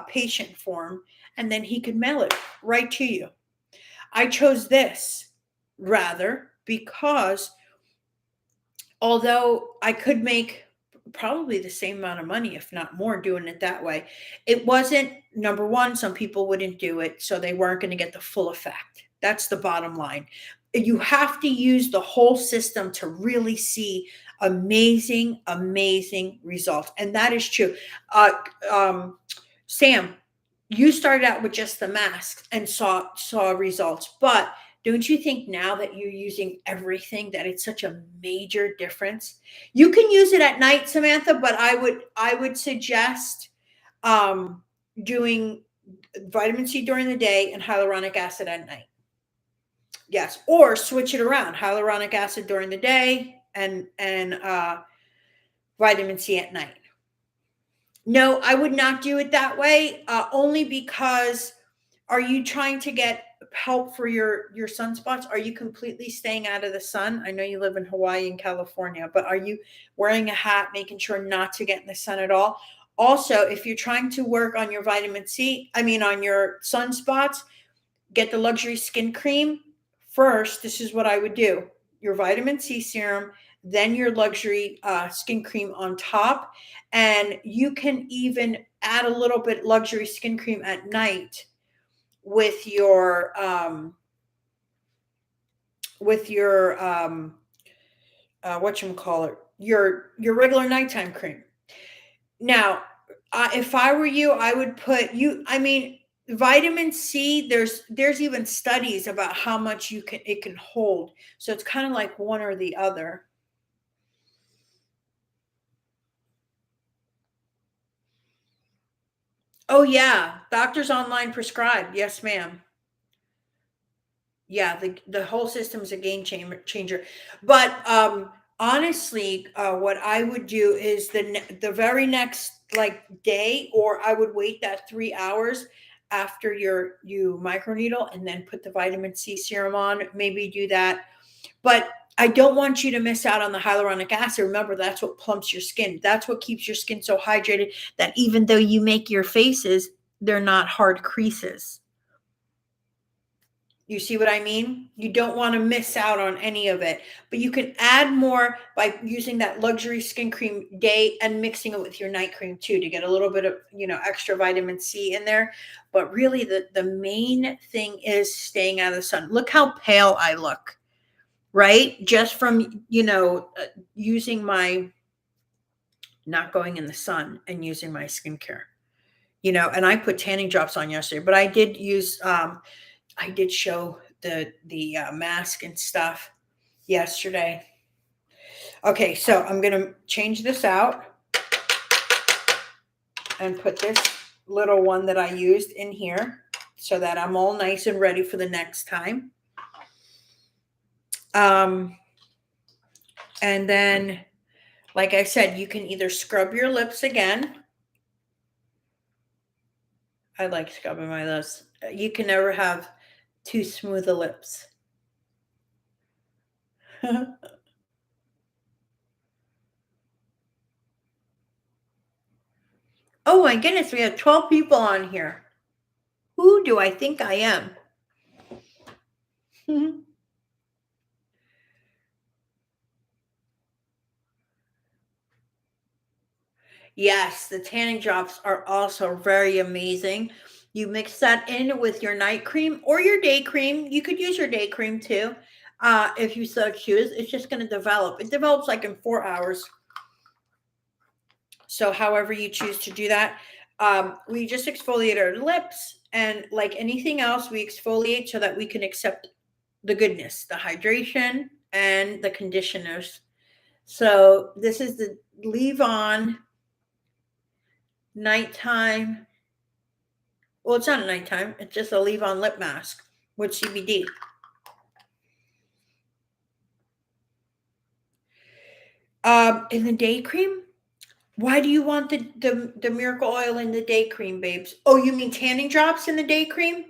patient form, and then he could mail it right to you. I chose this rather because although I could make probably the same amount of money, if not more, doing it that way, it wasn't, number one, some people wouldn't do it, so they weren't going to get the full effect. That's the bottom line. You have to use the whole system to really see amazing, amazing results. And that is true. Uh, Sam, you started out with just the masks and saw results, but don't you think now that you're using everything that it's such a major difference? You can use it at night, Samantha, but I would suggest doing vitamin C during the day and hyaluronic acid at night. Yes, or switch it around: hyaluronic acid during the day and vitamin C at night. No, I would not do it that way. Only because, are you trying to get help for your sunspots? Are you completely staying out of the sun? I know you live in Hawaii and California, but are you wearing a hat, making sure not to get in the sun at all? Also, if you're trying to work on your vitamin C, I mean on your sunspots, get the luxury skin cream first. This is what I would do: your vitamin C serum, then your luxury skin cream on top. And you can even add a little bit luxury skin cream at night with your whatchamacallit, your regular nighttime cream. Now, if I were you, I would put you. I mean, vitamin C. There's even studies about how much it can hold. So it's kind of like one or the other. Oh yeah, doctors online prescribe. Yes, ma'am. Yeah, the whole system is a changer. But honestly, what I would do is the very next like day, or I would wait that 3 hours after you microneedle and then put the vitamin C serum on. Maybe do that, but I don't want you to miss out on the hyaluronic acid. Remember, that's what plumps your skin. That's what keeps your skin so hydrated that even though you make your faces, they're not hard creases. You see what I mean? You don't want to miss out on any of it. But you can add more by using that luxury skin cream day and mixing it with your night cream too, to get a little bit of, extra vitamin C in there. But really the main thing is staying out of the sun. Look how pale I look, right? Just from, using my, not going in the sun and using my skincare. And I put tanning drops on yesterday, but I did use I did show the mask and stuff yesterday. Okay, so I'm gonna change this out and put this little one that I used in here so that I'm all nice and ready for the next time. And then, like I said, you can either scrub your lips again. I like scrubbing my lips. You can never have too smooth lips. Oh my goodness, we have 12 people on here. Who do I think I am? Yes, the tanning drops are also very amazing. You mix that in with your night cream or your day cream. You could use your day cream too, if you so choose. It's just going to develop. It develops like in 4 hours. So, however you choose to do that, we just exfoliate our lips, and like anything else, we exfoliate so that we can accept the goodness, the hydration, and the conditioners. So this is the leave on nighttime. Well, it's not a nighttime. It's just a leave on lip mask with CBD. In the day cream. Why do you want the miracle oil in the day cream, babes? Oh, you mean tanning drops in the day cream?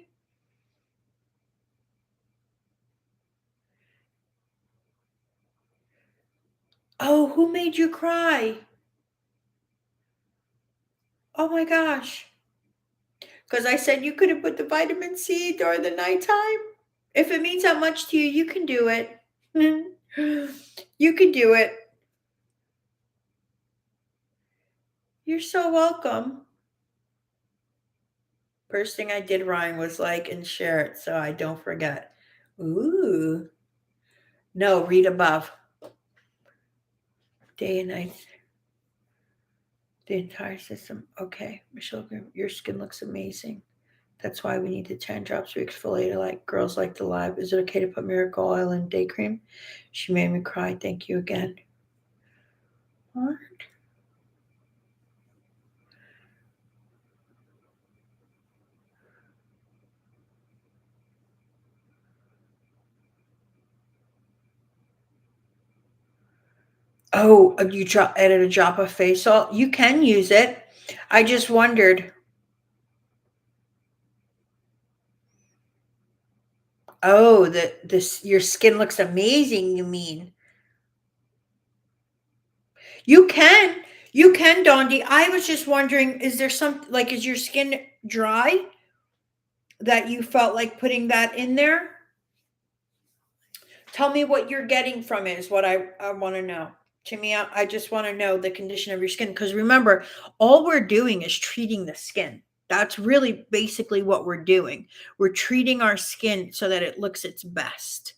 Oh, who made you cry? Oh my gosh. Because I said you could have put the vitamin C during the nighttime. If it means that much to you, you can do it. You can do it. You're so welcome. First thing I did, Ryan, was like and share it so I don't forget. Ooh. No, read above. Day and night. The entire system. Okay. Michelle, your skin looks amazing. That's why we need the 10 drops to exfoliate like girls like the live. Is it okay to put miracle oil in day cream? She made me cry. Thank you again. What? Oh, you added a drop of face salt. You can use it. I just wondered. Oh, this your skin looks amazing. You mean you can Dondi. I was just wondering, is there some like is your skin dry that you felt like putting that in there? Tell me what you're getting from it is what I want to know. To me, I just want to know the condition of your skin because remember, all we're doing is treating the skin. That's really basically what we're doing. We're treating our skin so that it looks its best.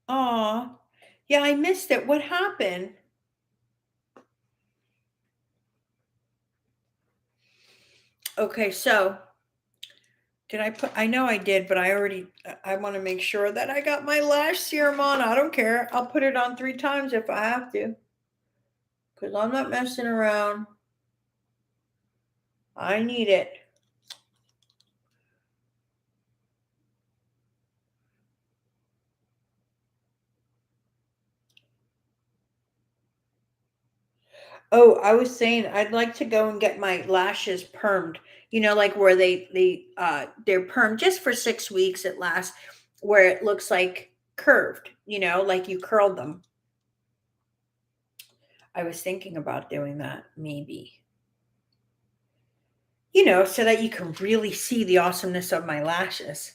Aw, yeah, I missed it. What happened? Okay, so did I put? I know I did, but I already. I want to make sure that I got my lash serum on. I don't care. I'll put it on 3 times if I have to, because I'm not messing around. I need it. Oh, I was saying I'd like to go and get my lashes permed. You know, like where they're permed just for 6 weeks at last, where it looks like curved. You know, like you curled them. I was thinking about doing that maybe. You know, so that you can really see the awesomeness of my lashes.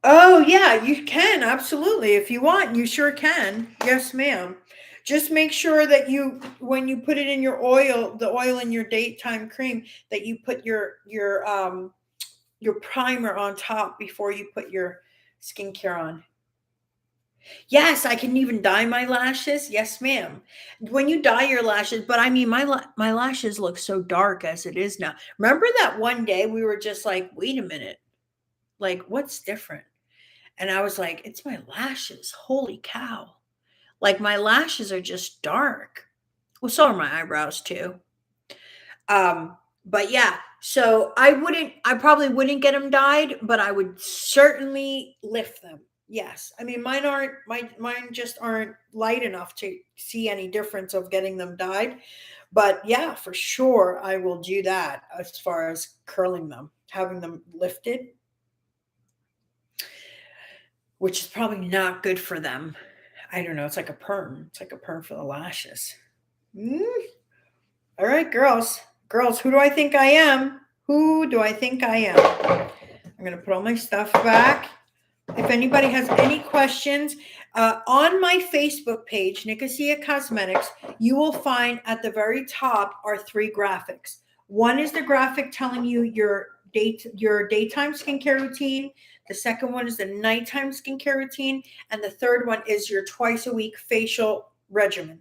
Oh, yeah, you can, absolutely, if you want, you sure can. Yes, ma'am. Just make sure that you when you put it in your oil, the oil in your daytime cream, that you put your primer on top before you put your skincare on. Yes, I can even dye my lashes. Yes, ma'am. When you dye your lashes, but I mean my lashes look so dark as it is now. Remember that one day we were just like, "Wait a minute. Like what's different?" And I was like, "It's my lashes. Holy cow." Like my lashes are just dark. Well, so are my eyebrows too. But yeah, so I probably wouldn't get them dyed, but I would certainly lift them. Yes. I mean, mine just aren't light enough to see any difference of getting them dyed. But yeah, for sure, I will do that as far as curling them, having them lifted, which is probably not good for them. I don't know. It's like a perm. It's like a perm for the lashes. Mm. All right, girls. Girls, who do I think I am? Who do I think I am? I'm going to put all my stuff back. If anybody has any questions, on my Facebook page, Nicasia Cosmetics, you will find at the very top are 3 graphics. One is the graphic telling you your daytime skincare routine. The second one is the nighttime skincare routine, and the third one is your twice a week facial regimen.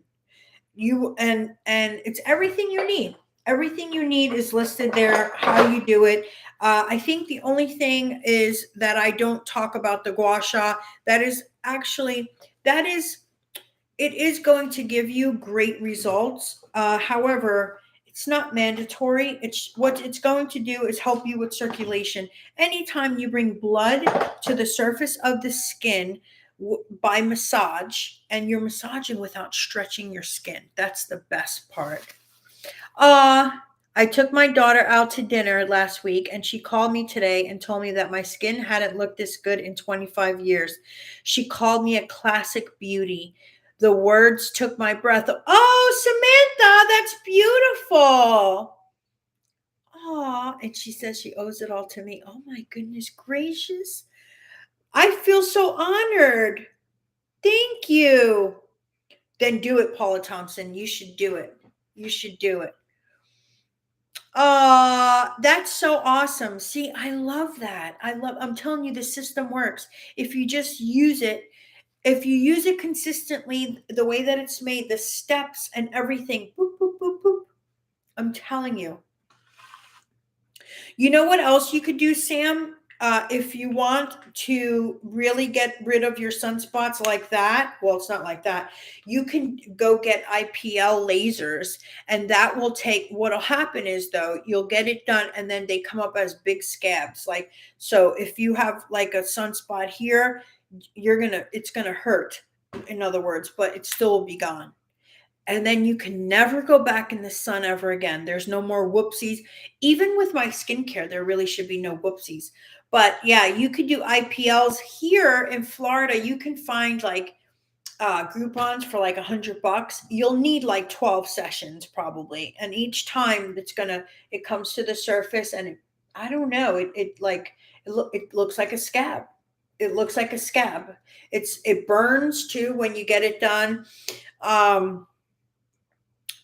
You and it's everything you need. Everything you need is listed there, how you do it. I think the only thing is that I don't talk about the gua sha. That is actually, that is, it is going to give you great results. However, it's not mandatory. It's what it's going to do is help you with circulation. Anytime you bring blood to the surface of the skin by massage, and you're massaging without stretching your skin, that's the best part. Uh, I took my daughter out to dinner last week and she called me today and told me that my skin hadn't looked this good in 25 years. She called me a classic beauty. The words took my breath. Oh, Samantha, that's beautiful. Oh, and she says she owes it all to me. Oh my goodness gracious. I feel so honored. Thank you. Then do it, Paula Thompson. You should do it. You should do it. That's so awesome. See, I love that. I'm telling you, the system works. If you just use it, if you use it consistently, the way that it's made, the steps and everything, boop, boop, boop, boop. I'm telling you. You know what else you could do, Sam? If you want to really get rid of your sunspots like that, well, it's not like that. You can go get IPL lasers, and that will take. What'll happen is, though, you'll get it done, and then they come up as big scabs. Like, so, if you have like a sunspot here, it's gonna hurt. In other words, but it still will be gone, and then you can never go back in the sun ever again. There's no more whoopsies. Even with my skincare, there really should be no whoopsies. But yeah, you could do IPLs here in Florida. You can find like Groupons for like $100. You'll need like 12 sessions probably, and each time it comes to the surface, and I don't know, it looks like a scab. It looks like a scab. It burns too when you get it done. Um,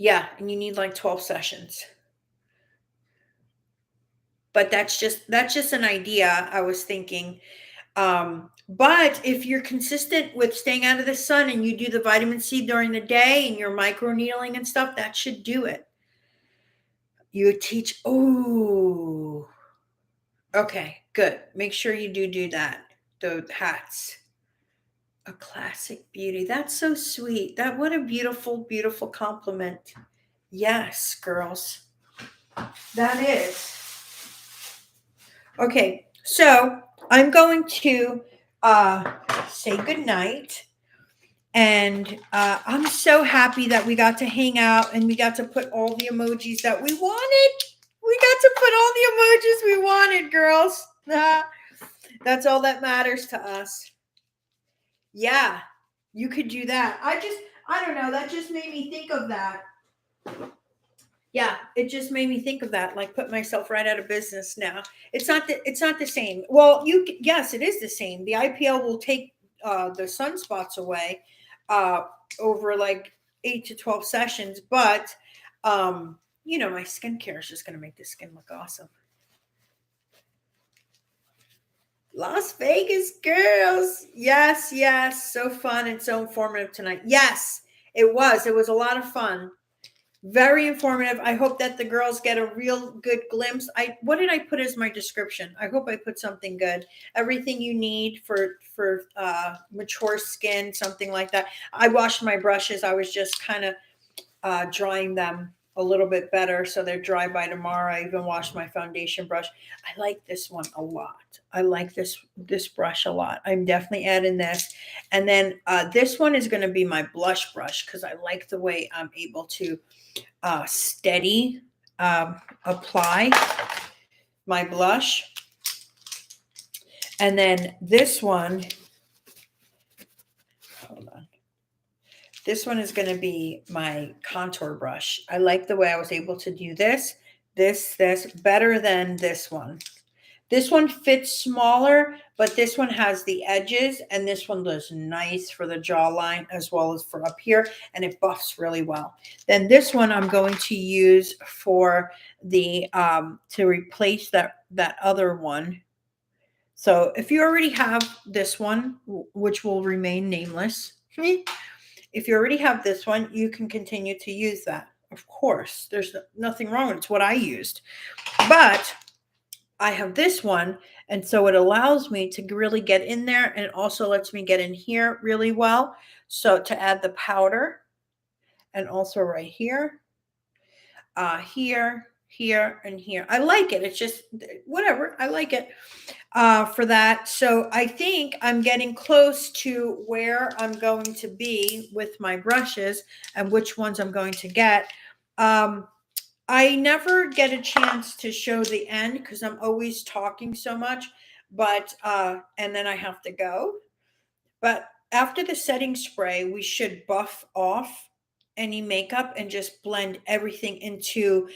yeah, and you need like 12 sessions. But that's just an idea I was thinking. But if you're consistent with staying out of the sun and you do the vitamin C during the day and your microneedling and stuff, that should do it. You teach, oh, okay, good. Make sure you do that. The hats. A classic beauty. That's so sweet. That what a beautiful, beautiful compliment. Yes, girls. That is. Okay, so I'm going to say goodnight. And I'm so happy that we got to hang out and we got to put all the emojis that we wanted. We got to put all the emojis we wanted, girls. That's all that matters to us. Yeah, you could do that. I don't know. That just made me think of that. Yeah, it just made me think of that. Like, put myself right out of business now. It's not the same. Well, yes, it is the same. The IPL will take the sunspots away uh, over like 8 to 12 sessions, but my skincare is just going to make the skin look awesome. Las Vegas girls. Yes, yes. So fun and so informative tonight. Yes, it was. It was a lot of fun. Very informative. I hope that the girls get a real good glimpse. What did I put as my description? I hope I put something good. Everything you need for mature skin, something like that. I washed my brushes. I was just kind of drying them a little bit better so they're dry by tomorrow. I even washed my foundation brush. I like this one a lot. I like this brush a lot. I'm definitely adding this. And then this one is going to be my blush brush because I like the way I'm able to steady apply my blush. And then this one, hold on. This one is going to be my contour brush. I like the way I was able to do this better than this one. This one fits smaller, but this one has the edges, and this one does nice for the jawline as well as for up here, and it buffs really well. Then this one I'm going to use for the to replace that other one. So if you already have this one, which will remain nameless, if you already have this one, you can continue to use that. Of course, there's nothing wrong with it. It's what I used. But I have this one, and so it allows me to really get in there, and it also lets me get in here really well. So to add the powder, and also right here, here, and here. I like it. It's just whatever. I like it for that. So I think I'm getting close to where I'm going to be with my brushes and which ones I'm going to get. I never get a chance to show the end because I'm always talking so much, but and then I have to go. But after the setting spray, we should buff off any makeup and just blend everything into,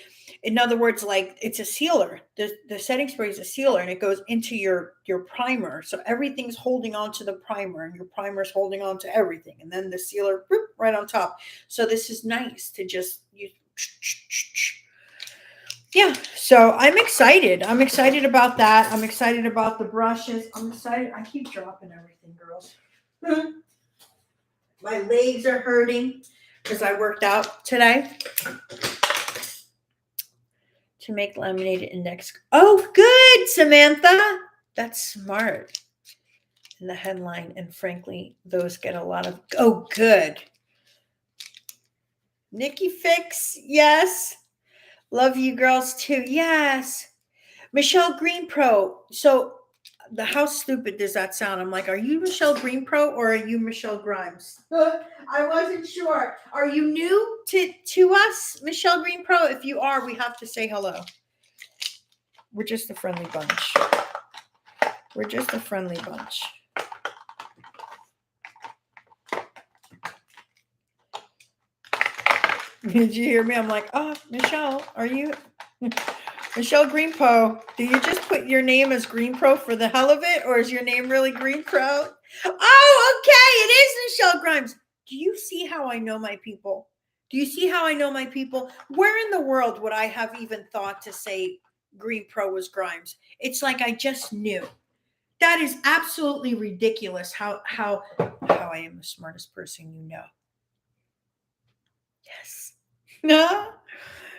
in other words, like it's a sealer. The setting spray is a sealer and it goes into your primer. So everything's holding on to the primer and your primer's holding on to everything. And then the sealer boop, right on top. So this is nice to just use. Yeah, so I'm excited. I'm excited about that. I'm excited about the brushes. I'm excited. I keep dropping everything, girls. My legs are hurting because I worked out today to make laminated index. Oh, good, Samantha. That's smart. In the headline, and frankly, those get a lot of. Oh, good. Nikki Fix, yes. Love you girls too. Yes. Michelle Green Pro. So how stupid does that sound? I'm like, are you Michelle Green Pro or are you Michelle Grimes? I wasn't sure. Are you new to us, Michelle Green Pro? If you are, we have to say hello. We're just a friendly bunch. We're just a friendly bunch. Did you hear me? I'm like, oh, Michelle, are you Michelle Green Pro? Do you just put your name as Green Pro for the hell of it, or is your name really Green Pro? Oh, okay, it is Michelle Grimes. Do you see how I know my people? Do you see how I know my people? Where in the world would I have even thought to say Green Pro was Grimes? It's like I just knew. That is absolutely ridiculous. How I am the smartest person you know. Yes. No.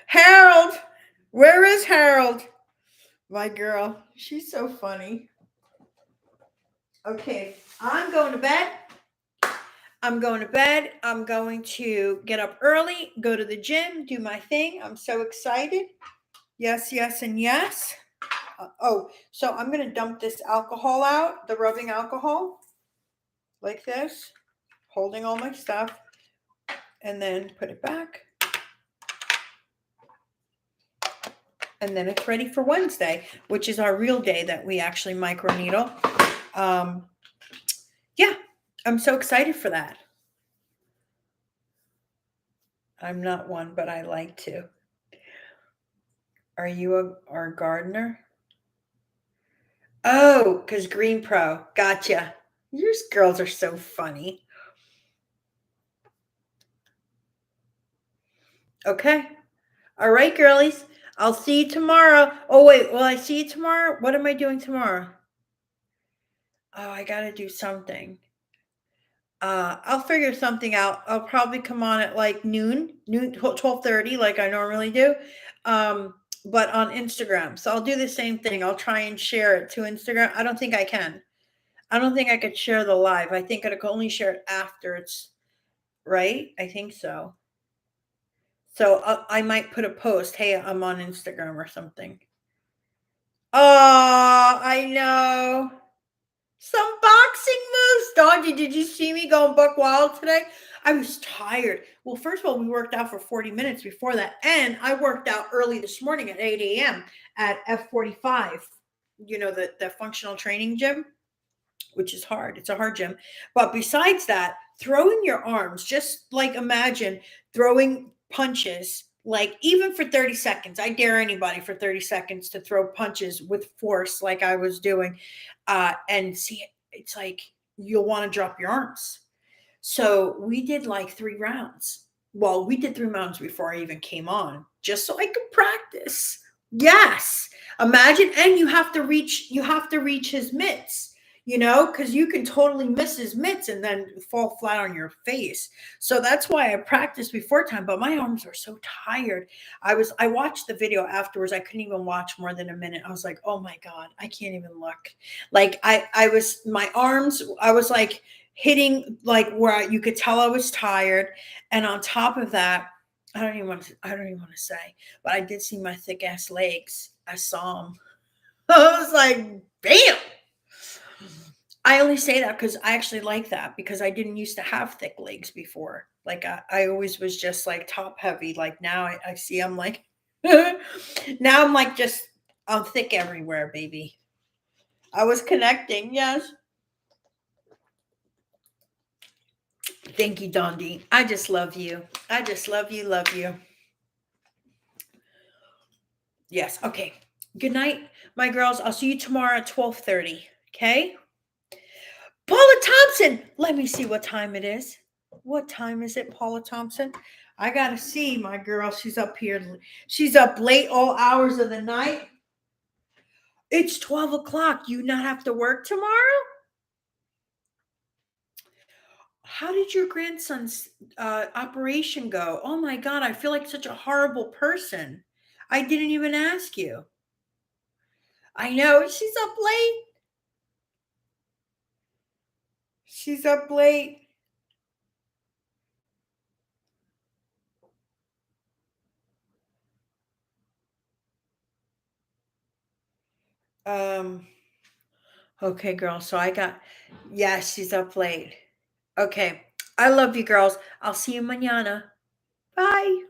Harold. Where is Harold? My girl. She's so funny. Okay, I'm going to bed. I'm going to bed. I'm going to get up early, go to the gym, do my thing. I'm so excited. Yes, yes, and yes. So I'm going to dump this alcohol out, the rubbing alcohol, like this, holding all my stuff, and then put it back. And then it's ready for Wednesday, which is our real day that we actually microneedle. Yeah, I'm so excited for that. I'm not one, but I like to. Are you our gardener? Oh, because Green Pro. Gotcha. Yours girls are so funny. Okay. All right, girlies. I'll see you tomorrow. Oh, wait. Will I see you tomorrow? What am I doing tomorrow? Oh, I got to do something. I'll figure something out. I'll probably come on at like noon 12:30 like I normally do. But on Instagram. So I'll do the same thing. I'll try and share it to Instagram. I don't think I can. I don't think I could share the live. I think I could only share it after it's right. I think so. So I might put a post. Hey, I'm on Instagram or something. Oh, I know. Some boxing moves. Doggy, did you see me going buck wild today? I was tired. Well, first of all, we worked out for 40 minutes before that. And I worked out early this morning at 8 a.m. at F45, the functional training gym, which is hard. It's a hard gym. But besides that, throwing your arms, just like imagine throwing punches, like even for 30 seconds. I dare anybody for 30 seconds to throw punches with force like I was doing. And see, it's like you'll want to drop your arms. So we did like 3 rounds. Well, we did 3 rounds before I even came on, just so I could practice. Yes. Imagine, and you have to reach his mitts. because you can totally miss his mitts and then fall flat on your face. So that's why I practiced before time, but my arms were so tired. I watched the video afterwards. I couldn't even watch more than a minute. I was like, oh my God, I can't even look. Like I was, my arms, I was like hitting like where you could tell I was tired. And on top of that, I don't even want to say, but I did see my thick ass legs. I saw them. I was like, damn. I only say that because I actually like that because I didn't used to have thick legs before. Like I always was just like top heavy. Like now I see I'm like now I'm like just I'm thick everywhere, baby. I was connecting, yes. Thank you, Dondi. I just love you. I just love you, love you. Yes. Okay. Good night, my girls. I'll see you tomorrow at 12:30. Okay. Paula Thompson. Let me see what time it is. What time is it, Paula Thompson? I gotta see my girl. She's up here. She's up late all hours of the night. It's 12 o'clock. You not have to work tomorrow? How did your grandson's operation go? Oh my God, I feel like such a horrible person. I didn't even ask you. I know she's up late. She's up late. Um, okay, girl. So I got, yeah, she's up late. Okay. I love you, girls. I'll see you mañana. Bye.